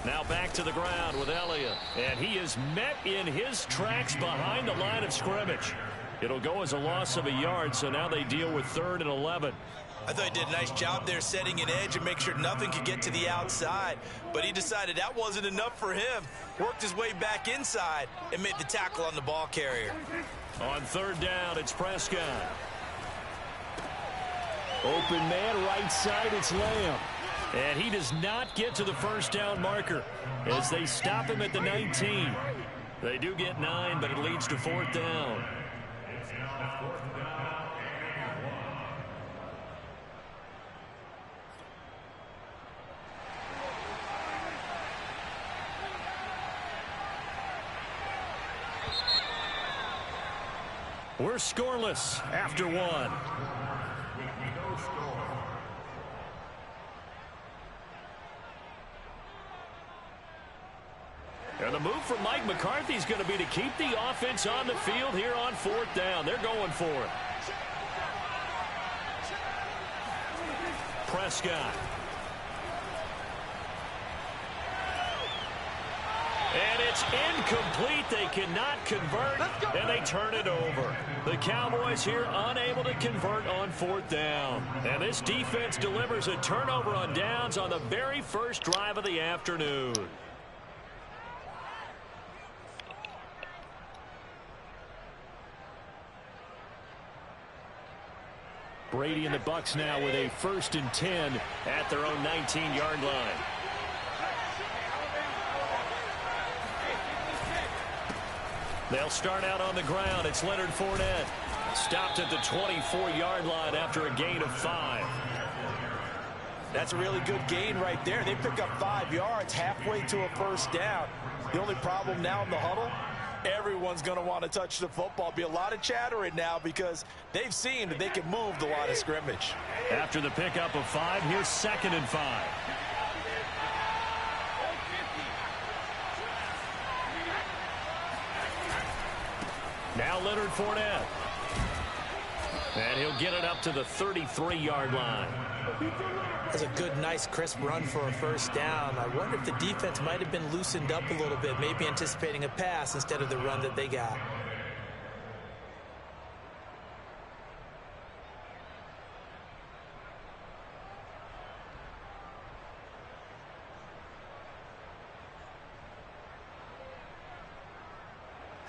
Now back to the ground with Elliott. And he is met in his tracks behind the line of scrimmage. It'll go as a loss of a yard, so now they deal with 3rd and 11. I thought he did a nice job there setting an edge and make sure nothing could get to the outside. But he decided that wasn't enough for him. Worked his way back inside and made the tackle on the ball carrier. On 3rd down, it's Prescott. Open man, right side, it's Lamb. And he does not get to the 1st down marker as they stop him at the 19. They do get 9, but it leads to 4th down. We're scoreless after 1. And the move from Mike McCarthy is going to be to keep the offense on the field here on 4th down. They're going for it. Prescott. And it's incomplete. They cannot convert, and they turn it over. The Cowboys here unable to convert on 4th down. And this defense delivers a turnover on downs on the very first drive of the afternoon. Brady and the Bucs now with a 1st and 10 at their own 19-yard line. They'll start out on the ground. It's Leonard Fournette. Stopped at the 24-yard line after a gain of 5. That's a really good gain right there. They pick up 5 yards halfway to a 1st down. The only problem now in the huddle, everyone's going to want to touch the football. Be a lot of chattering now because they've seen that they can move the line of scrimmage. After the pickup of 5, here's 2nd and 5. Now Leonard Fournette. And he'll get it up to the 33-yard line. That's a good, nice, crisp run for a 1st down. I wonder if the defense might have been loosened up a little bit, maybe anticipating a pass instead of the run that they got.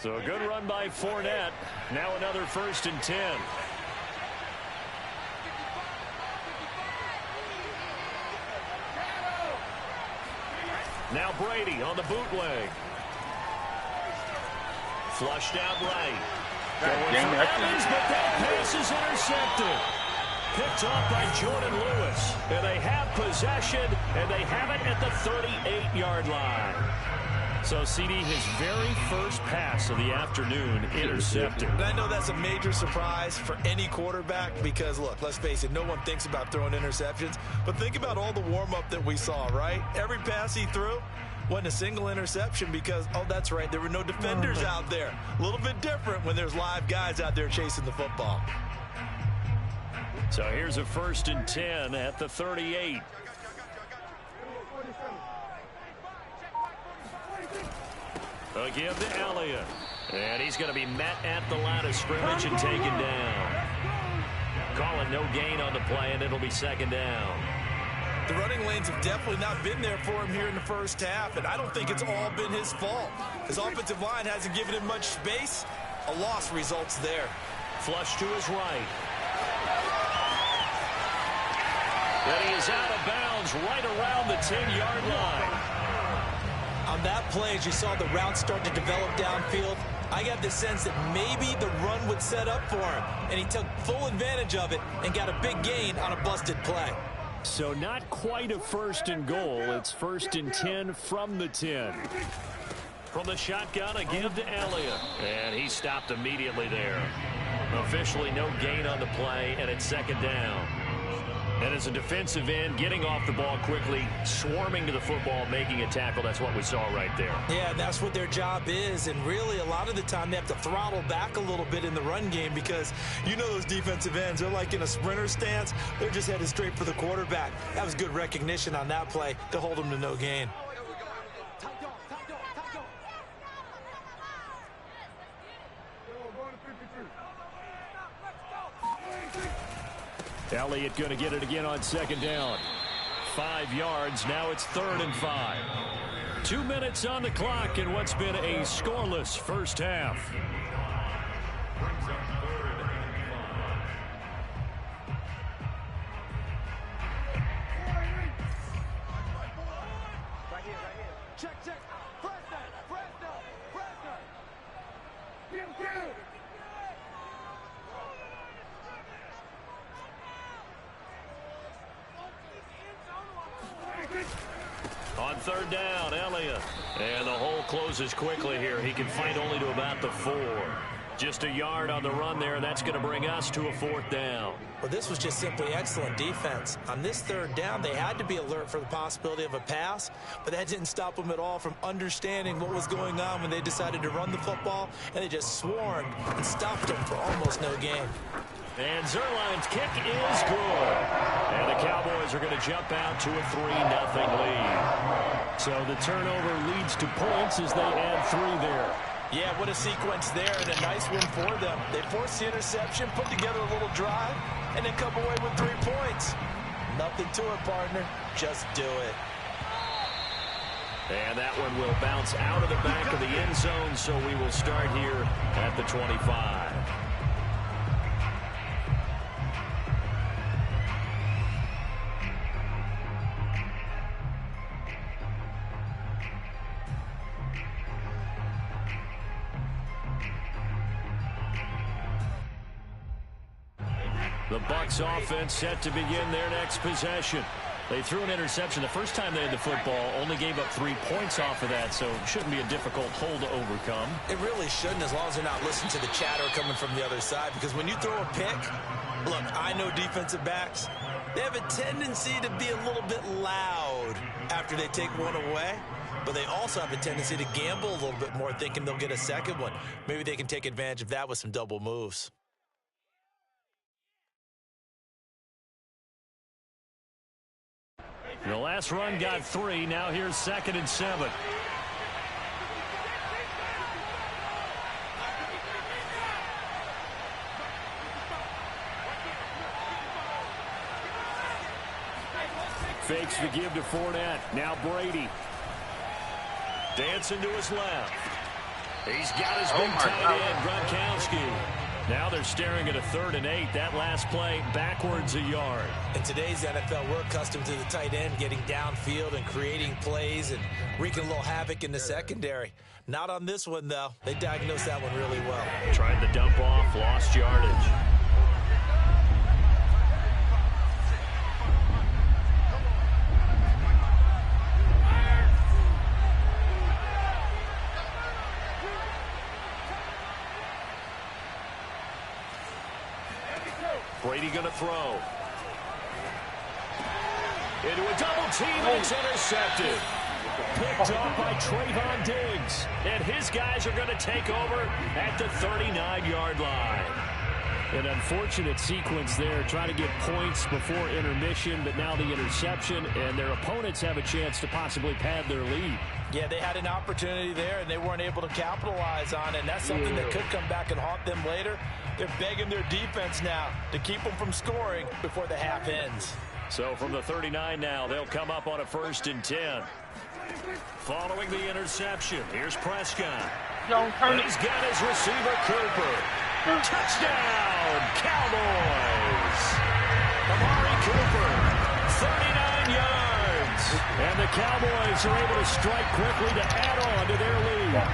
So a good run by Fournette. Now another 1st and 10. Now Brady on the bootleg. Flushed out right. Going for Evans, but that pass is intercepted. Picked off by Jordan Lewis. And they have possession, and they have it at the 38-yard line. So, CD, his very first pass of the afternoon intercepted. And I know that's a major surprise for any quarterback because, look, let's face it, no one thinks about throwing interceptions. But think about all the warm-up that we saw, right? Every pass he threw Wasn't a single interception because, oh, that's right, there were no defenders out there. A little bit different when there's live guys out there chasing the football. So here's a 1st and 10 at the 38. Again to Elliott. And he's going to be met at the line of scrimmage and taken down. Calling no gain on the play, and it'll be 2nd down. The running lanes have definitely not been there for him here in the first half, and I don't think it's all been his fault. His offensive line hasn't given him much space. A loss results there. Flush to his right. And he is out of bounds right around the 10-yard line. On that play, as you saw the route start to develop downfield, I got the sense that maybe the run would set up for him, and he took full advantage of it and got a big gain on a busted play. So not quite a 1st and goal. It's 1st and 10 from the 10. From the shotgun, a give to Elliott. And he stopped immediately there. Officially no gain on the play, and it's 2nd down. And as a defensive end, getting off the ball quickly, swarming to the football, making a tackle, that's what we saw right there. Yeah, and that's what their job is. And really, a lot of the time, they have to throttle back a little bit in the run game because you know those defensive ends, they're like in a sprinter stance. They're just headed straight for the quarterback. That was good recognition on that play to hold them to no gain. Elliott going to get it again on 2nd down. 5 yards. Now it's 3rd and 5. 2 minutes on the clock in what's been a scoreless first half. On 3rd down, Elliott. And the hole closes quickly here. He can fight only to about the 4. Just a yard on the run there, and that's going to bring us to a 4th down. Well, this was just simply excellent defense. On this 3rd down, they had to be alert for the possibility of a pass, but that didn't stop them at all from understanding what was going on when they decided to run the football, and they just swarmed and stopped them for almost no gain. And Zerline's kick is good. And the Cowboys are going to jump out to a 3-0 lead. So the turnover leads to points as they add 3 there. Yeah, what a sequence there, and a nice win for them. They forced the interception, put together a little drive, and then come away with 3 points. Nothing to it, partner. Just do it. And that one will bounce out of the back of the end zone, so we will start here at the 25. The Bucs offense set to begin their next possession. They threw an interception the first time they had the football, only gave up 3 points off of that, so it shouldn't be a difficult hole to overcome. It really shouldn't, as long as they're not listening to the chatter coming from the other side, because when you throw a pick, look, I know defensive backs, they have a tendency to be a little bit loud after they take one away, but they also have a tendency to gamble a little bit more, thinking they'll get a second one. Maybe they can take advantage of that with some double moves. The last run got 3. Now here's 2nd and 7. Fakes the give to Fournette. Now Brady. Dancing to his left. He's got his big tight end, Gronkowski. Now they're staring at a 3rd and 8. That last play backwards a yard. In today's NFL, we're accustomed to the tight end getting downfield and creating plays and wreaking a little havoc in the secondary. Not on this one, though. They diagnosed that one really well. Tried the dump off, lost yardage. Brady going to throw. Into a double team, and it's intercepted. Picked off by Trayvon Diggs. And his guys are going to take over at the 39-yard line. An unfortunate sequence there, trying to get points before intermission, but now the interception, and their opponents have a chance to possibly pad their lead. Yeah, they had an opportunity there, and they weren't able to capitalize on it, and that's something that could come back and haunt them later. They're begging their defense now to keep them from scoring before the half ends. So from the 39 now, they'll come up on a 1st and 10. Following the interception, here's Prescott. And he's got his receiver, Cooper. Touchdown, Cowboys! Amari Cooper, 39 yards. And the Cowboys are able to strike quickly to add on to their lead.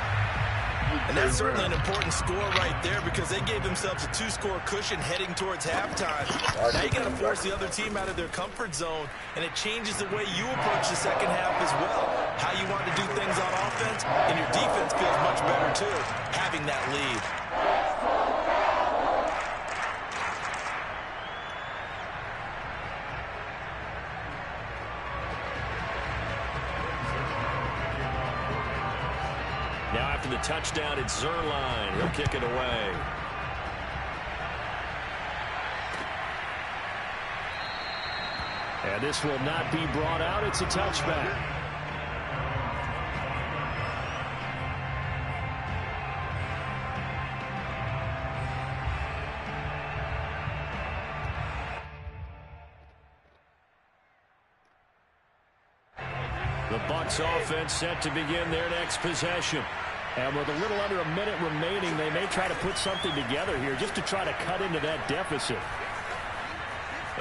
And that's certainly an important score right there because they gave themselves a 2-score cushion heading towards halftime. Now you got to force the other team out of their comfort zone, and it changes the way you approach the second half as well. How you want to do things on offense, and your defense feels much better too, having that lead. Now after the touchdown, it's Zerline. He'll kick it away. And this will not be brought out. It's a touchback. The Bucs offense set to begin their next possession. And with a little under a minute remaining, they may try to put something together here just to try to cut into that deficit.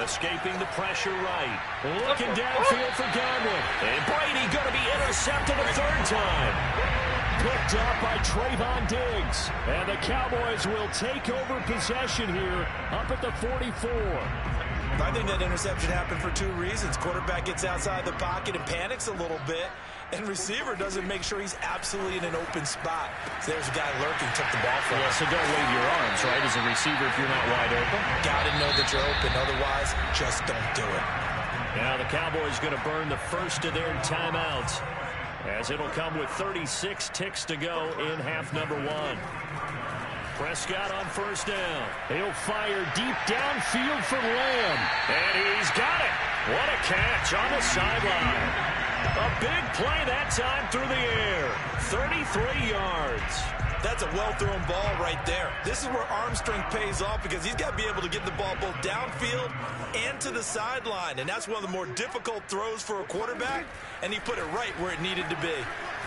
Escaping the pressure right. Looking downfield for Godwin. And Brady going to be intercepted a 3rd time. Picked up by Trayvon Diggs. And the Cowboys will take over possession here up at the 44. I think that interception happened for 2 reasons. Quarterback gets outside the pocket and panics a little bit, and receiver doesn't make sure he's absolutely in an open spot. So there's a guy lurking, took the ball from him. So don't wave your arms, right, as a receiver if you're not wide open. Got to know that you're open. Otherwise, just don't do it. Now the Cowboys going to burn the first of their timeouts, as it'll come with 36 ticks to go in half number 1. Prescott on 1st down. He'll fire deep downfield for Lamb. And he's got it. What a catch on the sideline. A big play that time through the air. 33 yards. That's a well-thrown ball right there. This is where arm strength pays off because he's got to be able to get the ball both downfield and to the sideline. And that's one of the more difficult throws for a quarterback. And he put it right where it needed to be.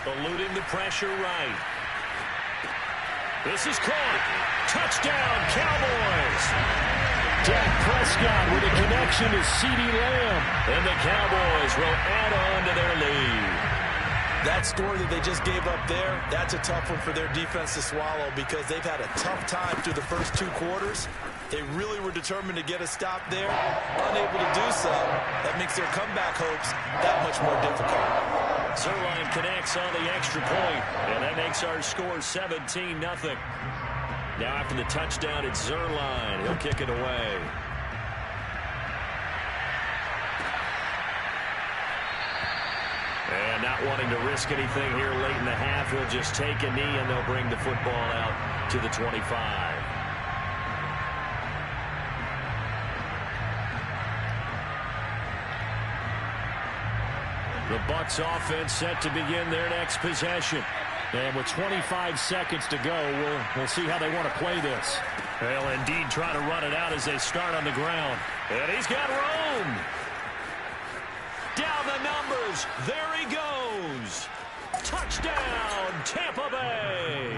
Eluding the pressure right. This is caught. Touchdown, Cowboys. Dak Prescott with a connection to CeeDee Lamb. And the Cowboys will add on to their lead. That score that they just gave up there, that's a tough one for their defense to swallow because they've had a tough time through the first 2 quarters. They really were determined to get a stop there. Unable to do so, that makes their comeback hopes that much more difficult. Zerline connects on the extra point, and that makes our score 17-0. Now after the touchdown, it's Zerline. He'll kick it away. And not wanting to risk anything here late in the half, he'll just take a knee, and they'll bring the football out to the 25. The Bucs offense set to begin their next possession. And with 25 seconds to go, we'll see how they want to play this. They'll indeed try to run it out as they start on the ground. And he's got room. Down the numbers. There he goes. Touchdown, Tampa Bay.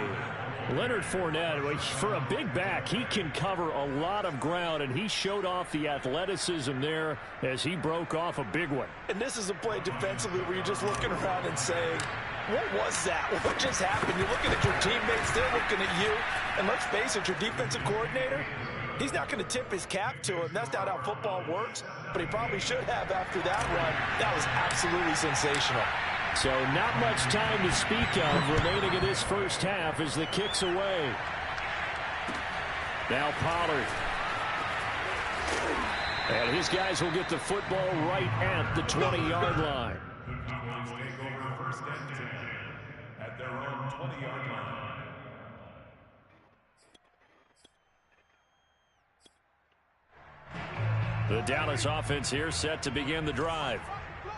Leonard Fournette, for a big back, he can cover a lot of ground, and he showed off the athleticism there as he broke off a big one. And this is a play defensively where you're just looking around and saying, what was that? What just happened? You're looking at your teammates, they're looking at you, and let's face it, your defensive coordinator, he's not going to tip his cap to him. That's not how football works, but he probably should have after that run. That was absolutely sensational. So not much time to speak of remaining in this first half as the kick's away. Now Pollard. And his guys will get the football right at the 20-yard line. first and 10 at their own 20-yard line. The Dallas offense here set to begin the drive.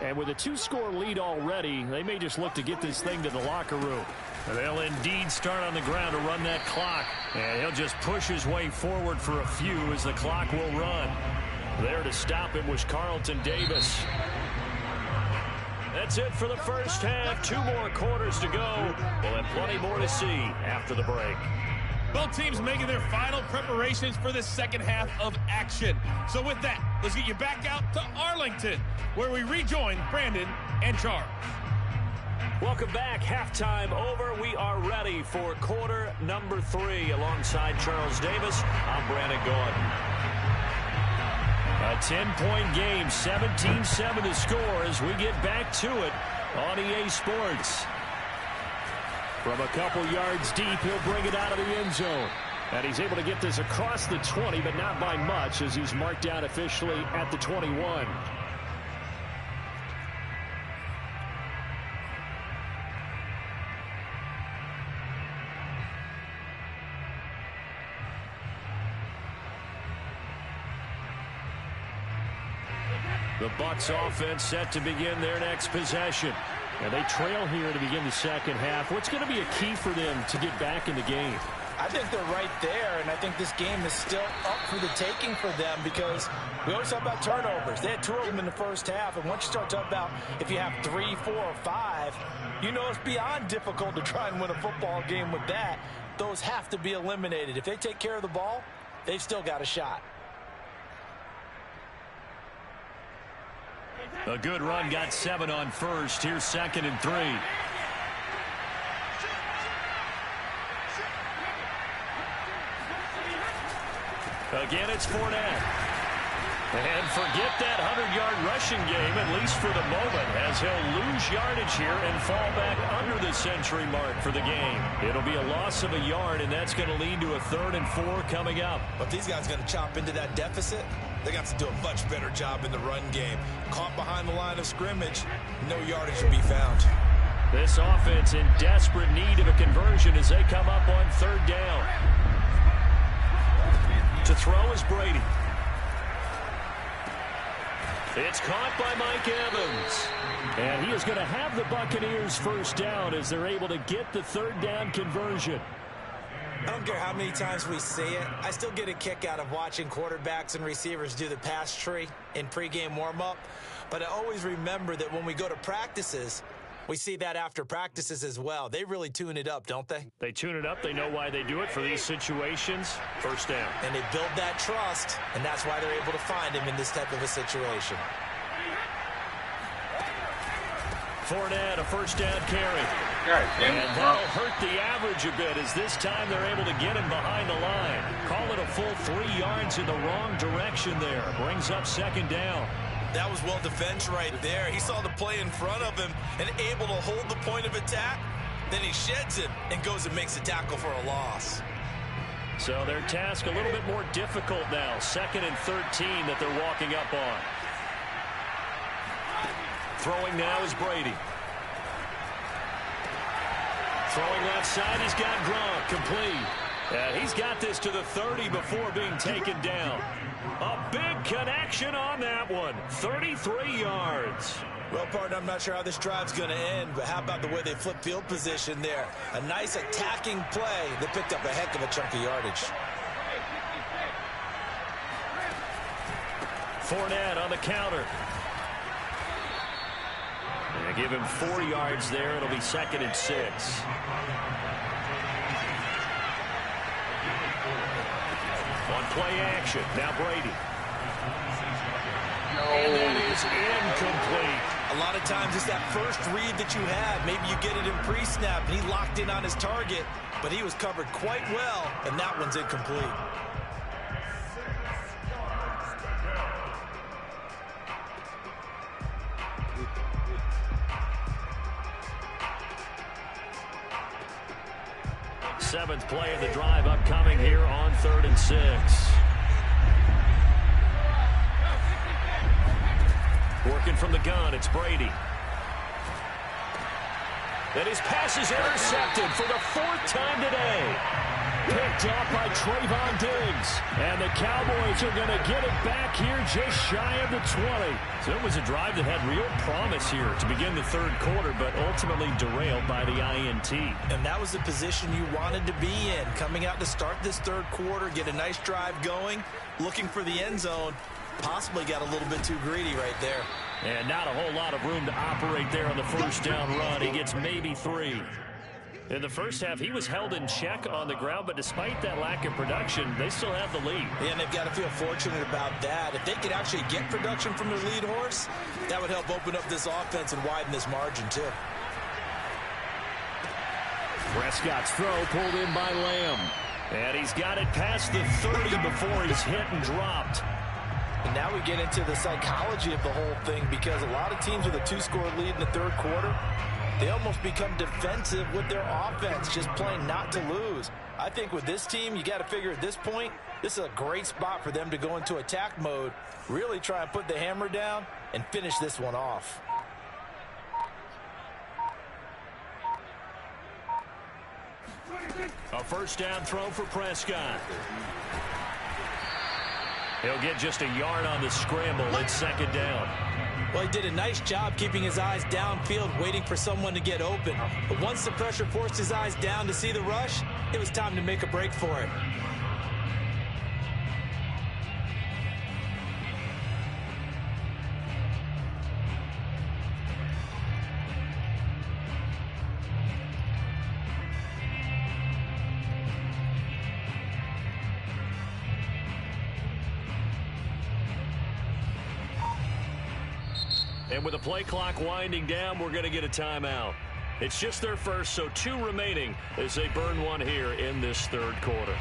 And with a 2-score lead already, they may just look to get this thing to the locker room. They'll indeed start on the ground to run that clock. And he'll just push his way forward for a few as the clock will run. There to stop him was Carlton Davis. That's it for the first half. 2 more quarters to go. We'll have plenty more to see after the break. Both teams making their final preparations for the second half of action. So with that, let's get you back out to Arlington, where we rejoin Brandon and Charles. Welcome back. Halftime over. We are ready for quarter number 3. Alongside Charles Davis, I'm Brandon Gordon. A 10-point game, 17-7 to score as we get back to it on EA Sports. From a couple yards deep, he'll bring it out of the end zone. And he's able to get this across the 20, but not by much as he's marked down officially at the 21. The Bucs offense set to begin their next possession. And they trail here to begin the second half. What's going to be a key for them to get back in the game? I think they're right there, and I think this game is still up for the taking for them because we always talk about turnovers. They had 2 of them in the first half, and once you start talking about if you have 3, 4, or 5, you know it's beyond difficult to try and win a football game with that. Those have to be eliminated. If they take care of the ball, they've still got a shot. A good run, got 7 on first. Here's 2nd and 3. Again, it's Fournette. And forget that 100-yard rushing game, at least for the moment, as he'll lose yardage here and fall back under the century mark for the game. It'll be a loss of a yard, and that's going to lead to a 3rd and 4 coming up. But these guys are going to chop into that deficit. They got to do a much better job in the run game. Caught behind the line of scrimmage, no yardage to be found. This offense in desperate need of a conversion as they come up on 3rd down. To throw is Brady. It's caught by Mike Evans. And he is going to have the Buccaneers first down as they're able to get the 3rd down conversion. I don't care how many times we see it. I still get a kick out of watching quarterbacks and receivers do the pass tree in pregame warm-up. But I always remember that when we go to practices, we see that after practices as well. They really tune it up, don't they? They tune it up. They know why they do it for these situations. First down. And they build that trust, and that's why they're able to find him in this type of a situation. Fournette, a first down carry. And that'll hurt the average a bit as this time they're able to get him behind the line. Call it a full 3 yards in the wrong direction there. Brings up 2nd down. That was well defended right there. He saw the play in front of him and able to hold the point of attack. Then he sheds it and goes and makes a tackle for a loss. So their task a little bit more difficult now. 2nd and 13 that they're walking up on. Throwing now is Brady. Throwing left side, he's got Gronk, complete. And he's got this to the 30 before being taken down. A big connection on that one. 33 yards. Well, partner, I'm not sure how this drive's going to end, but how about the way they flip field position there? A nice attacking play that picked up a heck of a chunk of yardage. Fournette on the counter. And give him 4 yards there. It'll be 2nd and 6. On play action. Now Brady. And that is incomplete. A lot of times it's that first read that you have. Maybe you get it in pre-snap, and he locked in on his target, but he was covered quite well, and that one's incomplete. Seventh play of the drive upcoming here on 3rd and 6. Working from the gun, it's Brady. And his pass is intercepted for the 4th time today. Picked off by Trayvon Diggs. And the Cowboys are going to get it back here just shy of the 20. So it was a drive that had real promise here to begin the 3rd quarter, but ultimately derailed by the INT. And that was the position you wanted to be in. Coming out to start this 3rd quarter, get a nice drive going, looking for the end zone. Possibly got a little bit too greedy right there. And not a whole lot of room to operate there on the 1st down run. He gets maybe 3. In the first half, he was held in check on the ground, but despite that lack of production, they still have the lead. Yeah, and they've got to feel fortunate about that. If they could actually get production from their lead horse, that would help open up this offense and widen this margin, too. Prescott's throw pulled in by Lamb. And he's got it past the 30 before he's hit and dropped. And now we get into the psychology of the whole thing, because a lot of teams with a 2-score lead in the 3rd quarter, they almost become defensive with their offense, just playing not to lose. I think with this team, you got to figure at this point, this is a great spot for them to go into attack mode, really try and put the hammer down and finish this one off. A 1st down throw for Prescott. He'll get just a yard on the scramble. It's 2nd down. Well, he did a nice job keeping his eyes downfield, waiting for someone to get open. But once the pressure forced his eyes down to see the rush, it was time to make a break for it. And with the play clock winding down, we're going to get a timeout. It's just their first, so 2 remaining as they burn one here in this 3rd quarter.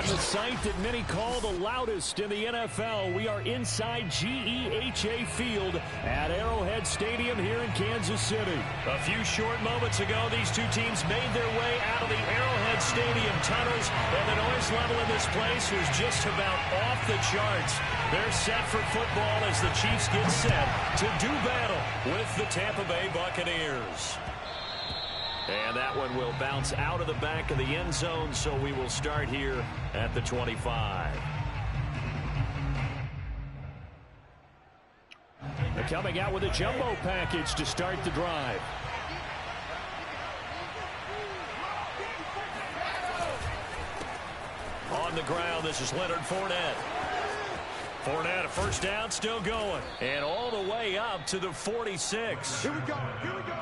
The site that many call the loudest in the NFL. We are inside GEHA Field at Arrowhead Stadium here in Kansas City. A few short moments ago, these 2 teams made their way out of the Arrowhead Stadium tunnels, and the noise level in this place was just about off the charts. They're set for football as the Chiefs get set to do battle with the Tampa Bay Buccaneers. And that one will bounce out of the back of the end zone, so we will start here at the 25. They're coming out with a jumbo package to start the drive. On the ground, this is Leonard Fournette. Fournette, a 1st down, still going. And all the way up to the 46. Here we go. Here we go.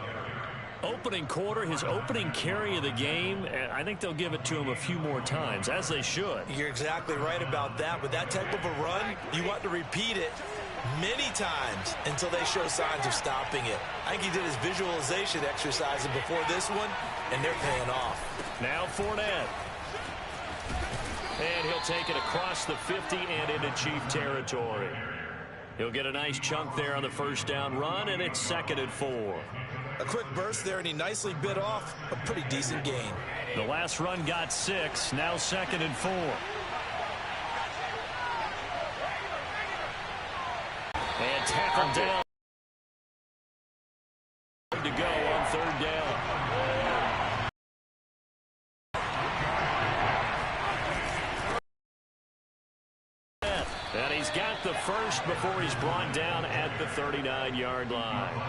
Opening quarter, his opening carry of the game, and I think they'll give it to him a few more times, as they should. You're exactly right about that. With that type of a run, you want to repeat it many times until they show signs of stopping it. I think he did his visualization exercises before this one, and they're paying off. Now Fournette. And he'll take it across the 50 and into Chief territory. He'll get a nice chunk there on the 1st down run, and it's 2nd and 4. A quick burst there, and he nicely bit off a pretty decent gain. The last run got 6, now 2nd and 4. And tackled down. To go on 3rd down. first before he's brought down at the 39-yard line.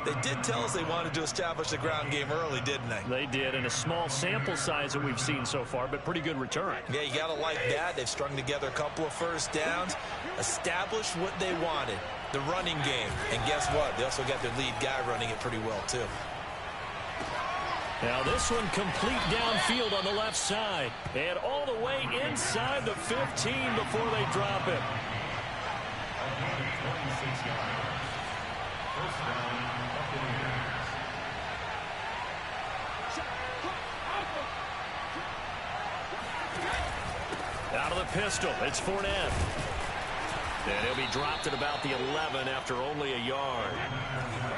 They did tell us they wanted to establish the ground game early, didn't they? They did, in a small sample size that we've seen so far, but pretty good return. Yeah, you got to like that. They've strung together a couple of first downs, established what they wanted, the running game. And guess what? They also got their lead guy running it pretty well, too. Now this one complete downfield on the left side. And all the way inside the 15 before they drop it. Out of the pistol, it's Fournette. And he'll be dropped at about the 11 after only a yard.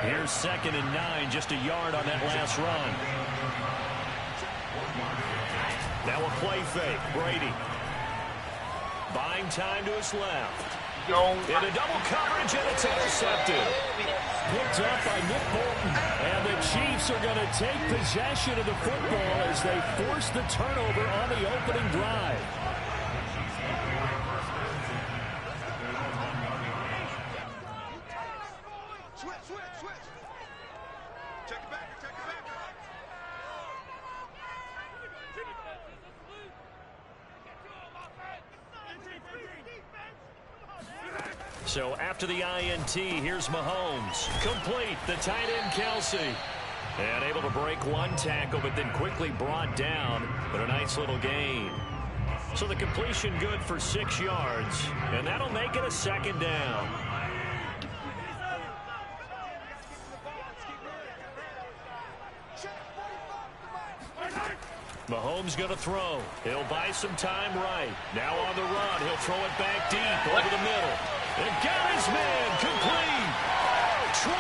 Here's 2nd and 9, just a yard on that last run. Now a play fake, Brady. Buying time to his left. Into double coverage, and it's intercepted. Picked up by Nick Bolton. And the Chiefs are going to take possession of the football as they force the turnover on the opening drive. So after the INT, here's Mahomes. Complete, the tight end Kelsey. And able to break one tackle, but then quickly brought down. But a nice little gain. So the completion good for 6 yards. And that'll make it a 2nd down. Mahomes going to throw. He'll buy some time right. Now on the run. He'll throw it back deep over the middle. And got his man complete. 20.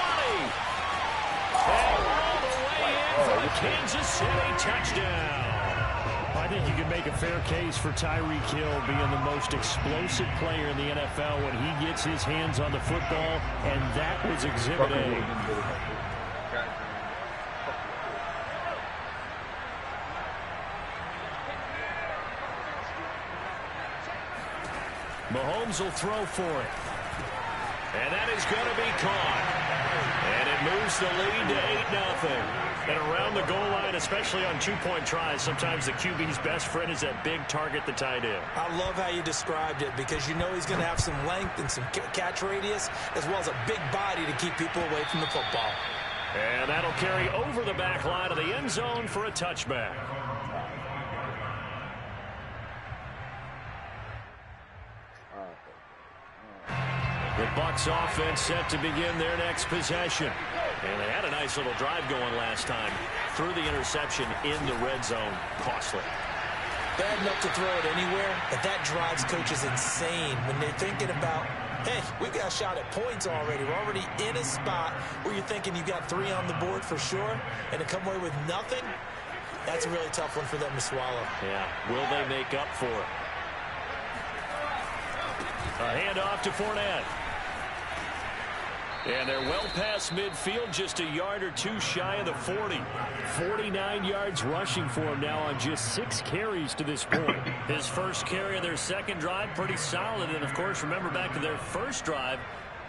And all the way in for the Kansas City touchdown. I think you can make a fair case for Tyreek Hill being the most explosive player in the NFL when he gets his hands on the football, and that was Exhibit A. Mahomes will throw for it. And that is going to be caught. And it moves the lead to 8-0. And around the goal line, especially on 2-point tries, sometimes the QB's best friend is that big target, the tight end. I love how you described it because you know he's going to have some length and some catch radius as well as a big body to keep people away from the football. And that'll carry over the back line of the end zone for a touchback. The Bucs offense set to begin their next possession. And they had a nice little drive going last time. Threw the interception in the red zone. Costly. Bad enough to throw it anywhere, but that drives coaches insane when they're thinking about, hey, we've got a shot at points already. We're already in a spot where you're thinking you got 3 on the board for sure, and to come away with nothing, that's a really tough one for them to swallow. Yeah, will they make up for it? A handoff to Fournette. And they're well past midfield, just a yard or 2 shy of the 40. 49 yards rushing for him now on just 6 carries to this point. His first carry of their second drive, pretty solid. And, of course, remember back to their first drive,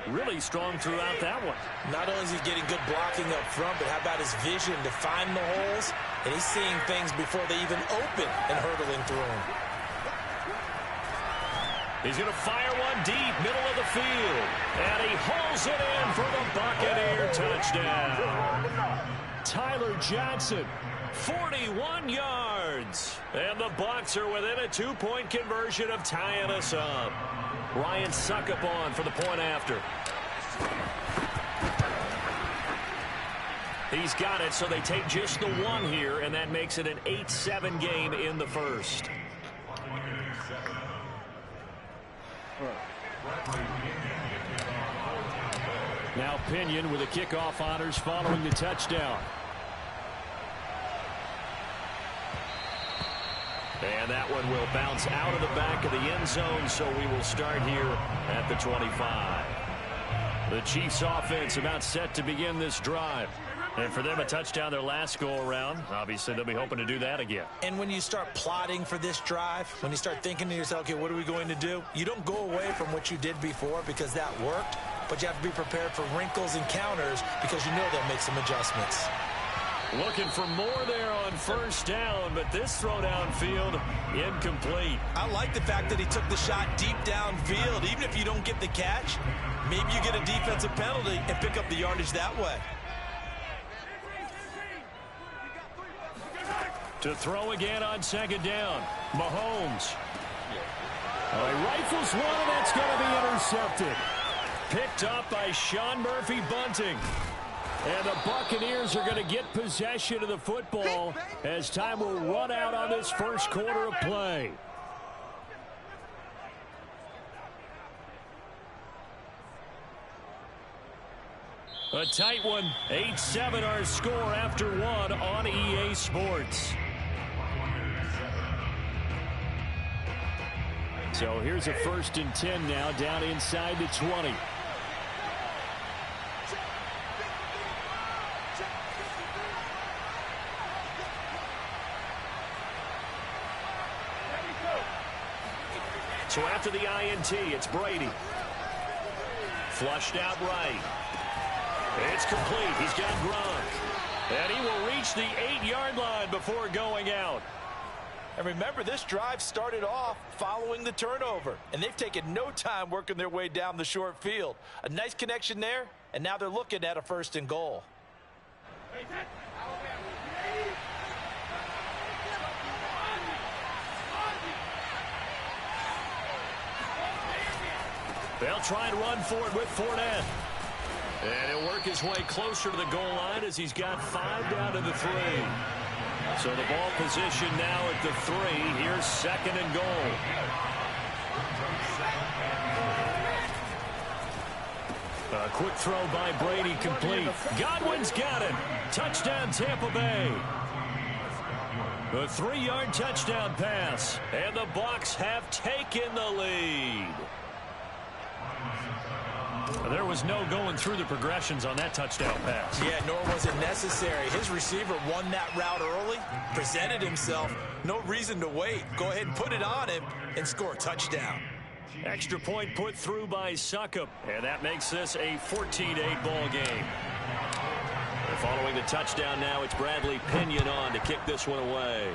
really strong throughout that one. Not only is he getting good blocking up front, but how about his vision to find the holes? And he's seeing things before they even open and hurdling through them. He's going to fire one deep, middle of the field. And he hauls it in for the Buccaneer touchdown. Tyler Johnson, 41 yards. And the Bucs are within a 2-point conversion of tying us up. Ryan Suckup on for the point after. He's got it, so they take just the 1 here, and that makes it an 8-7 game in the first. Now Pinion with the kickoff honors following the touchdown. And that one will bounce out of the back of the end zone, so we will start here at the 25. The Chiefs offense about set to begin this drive. And for them, a touchdown their last go-around. Obviously, they'll be hoping to do that again. And when you start plotting for this drive, when you start thinking to yourself, okay, what are we going to do? You don't go away from what you did before because that worked, but you have to be prepared for wrinkles and counters because you know they'll make some adjustments. Looking for more there on first down, but this throw downfield incomplete. I like the fact that he took the shot deep downfield. Even if you don't get the catch, maybe you get a defensive penalty and pick up the yardage that way. To throw again on second down, Mahomes. He rifles one, and that's going to be intercepted. Picked up by Sean Murphy-Bunting. And the Buccaneers are going to get possession of the football as time will run out on this first quarter of play. A tight one, 8-7 our score after one on EA Sports. So here's a 1st and 10 now, down inside the 20. So after the INT, it's Brady. Flushed out right. It's complete. He's got Gronk. And he will reach the 8-yard line before going out. And remember, this drive started off following the turnover. And they've taken no time working their way down the short field. A nice connection there, and now they're looking at a 1st and goal. They'll try and run for it with Fournette. And he'll work his way closer to the goal line as he's got 5 down to the 3. So the ball position now at the 3. Here's 2nd and goal. A quick throw by Brady complete. Godwin's got it. Touchdown Tampa Bay. A 3-yard touchdown pass. And the Bucs have taken the lead. There was no going through the progressions on that touchdown pass. Yeah, nor was it necessary. His receiver won that route early, presented himself. No reason to wait. Go ahead and put it on him and score a touchdown. Extra point put through by Succop. And that makes this a 14-8 ball game. And following the touchdown now, it's Bradley Pinion on to kick this one away.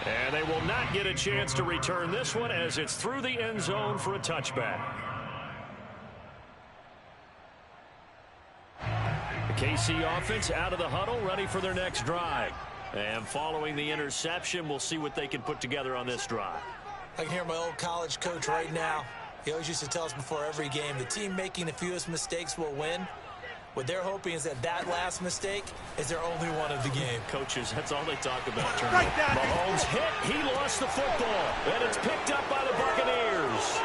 And they will not get a chance to return this one as it's through the end zone for a touchback. The KC offense out of the huddle, ready for their next drive. And following the interception, we'll see what they can put together on this drive. I can hear my old college coach right now. He always used to tell us before every game, the team making the fewest mistakes will win. What they're hoping is that last mistake is their only one of the game. Coaches, that's all they talk about. Mahomes hit. He lost the football. And it's picked up by the Buccaneers.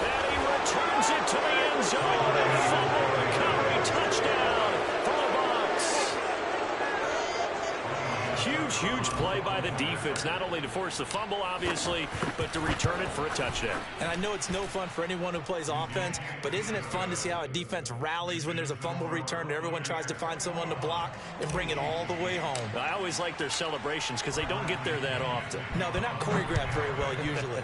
And he returns it to the end zone. And fumble recovery touchdown for the Bucs. Huge play by the defense, not only to force the fumble, obviously, but to return it for a touchdown. And I know it's no fun for anyone who plays offense, but isn't it fun to see how a defense rallies when there's a fumble return and everyone tries to find someone to block and bring it all the way home? I always like their celebrations because they don't get there that often. No, they're not choreographed very well usually.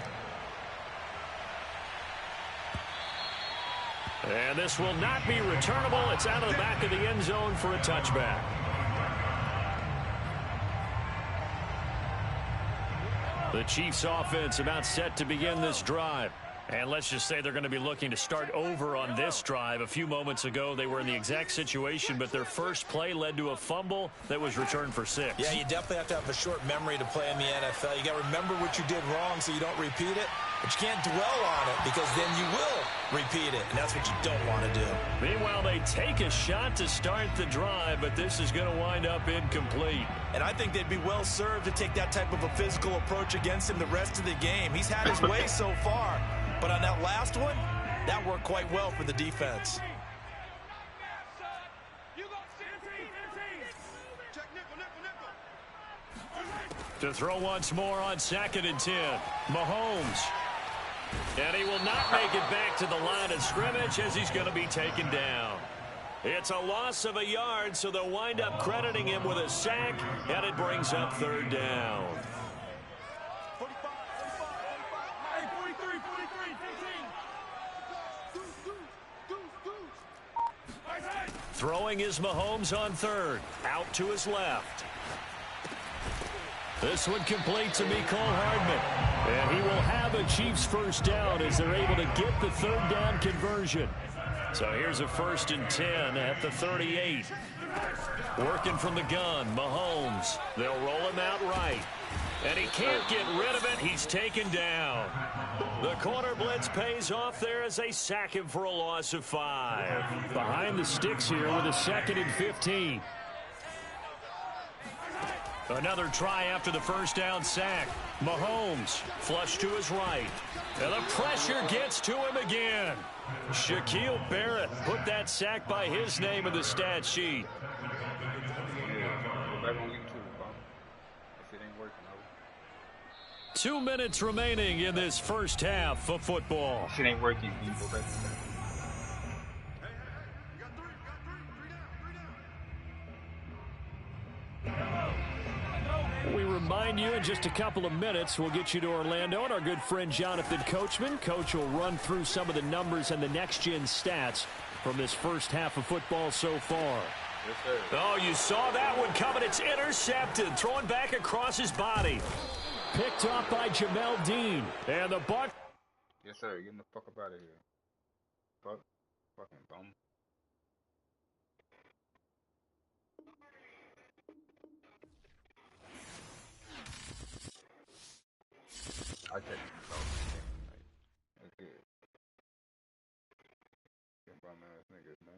And this will not be returnable. It's out of the back of the end zone for a touchback. The Chiefs offense about set to begin this drive. And let's just say they're going to be looking to start over on this drive. A few moments ago, they were in the exact situation, but their first play led to a fumble that was returned for 6. Yeah, you definitely have to have a short memory to play in the NFL. You got to remember what you did wrong so you don't repeat it, but you can't dwell on it because then you will repeat it, and that's what you don't want to do. Meanwhile, they take a shot to start the drive, but this is going to wind up incomplete. And I think they'd be well served to take that type of a physical approach against him the rest of the game. He's had his way so far. But on that last one, that worked quite well for the defense. To throw once more on 2nd and 10. Mahomes. And he will not make it back to the line of scrimmage as he's going to be taken down. It's a loss of a yard, so they'll wind up crediting him with a sack, and it brings up third down. 45, 43, 15. Throwing is Mahomes on third. Out to his left. This one complete to Mecole Hardman. And he will have a Chiefs first down as they're able to get the third down conversion. So here's a 1st and 10 at the 38. Working from the gun, Mahomes. They'll roll him out right. And he can't get rid of it. He's taken down. The corner blitz pays off there as they sack him for a loss of 5. Behind the sticks here with a 2nd and 15. Another try after the first down sack. Mahomes flush to his right. And the pressure gets to him again. Shaquille Barrett put that sack by his name in the stat sheet. Back on YouTube, if it ain't working, 2 minutes remaining in this first half of football. if it ain't working, you go back to that. You got three down. We remind you in just a couple of minutes we'll get you to Orlando and our good friend Jonathan Coachman. Coach will run through some of the numbers and the next-gen stats from this first half of football so far. Yes, sir. Oh, you saw that one coming. It's intercepted. Throwing back across his body. Picked off by Jamel Dean. And the Bucs. Yes, sir. Get the fuck up out of here. Fucking bum.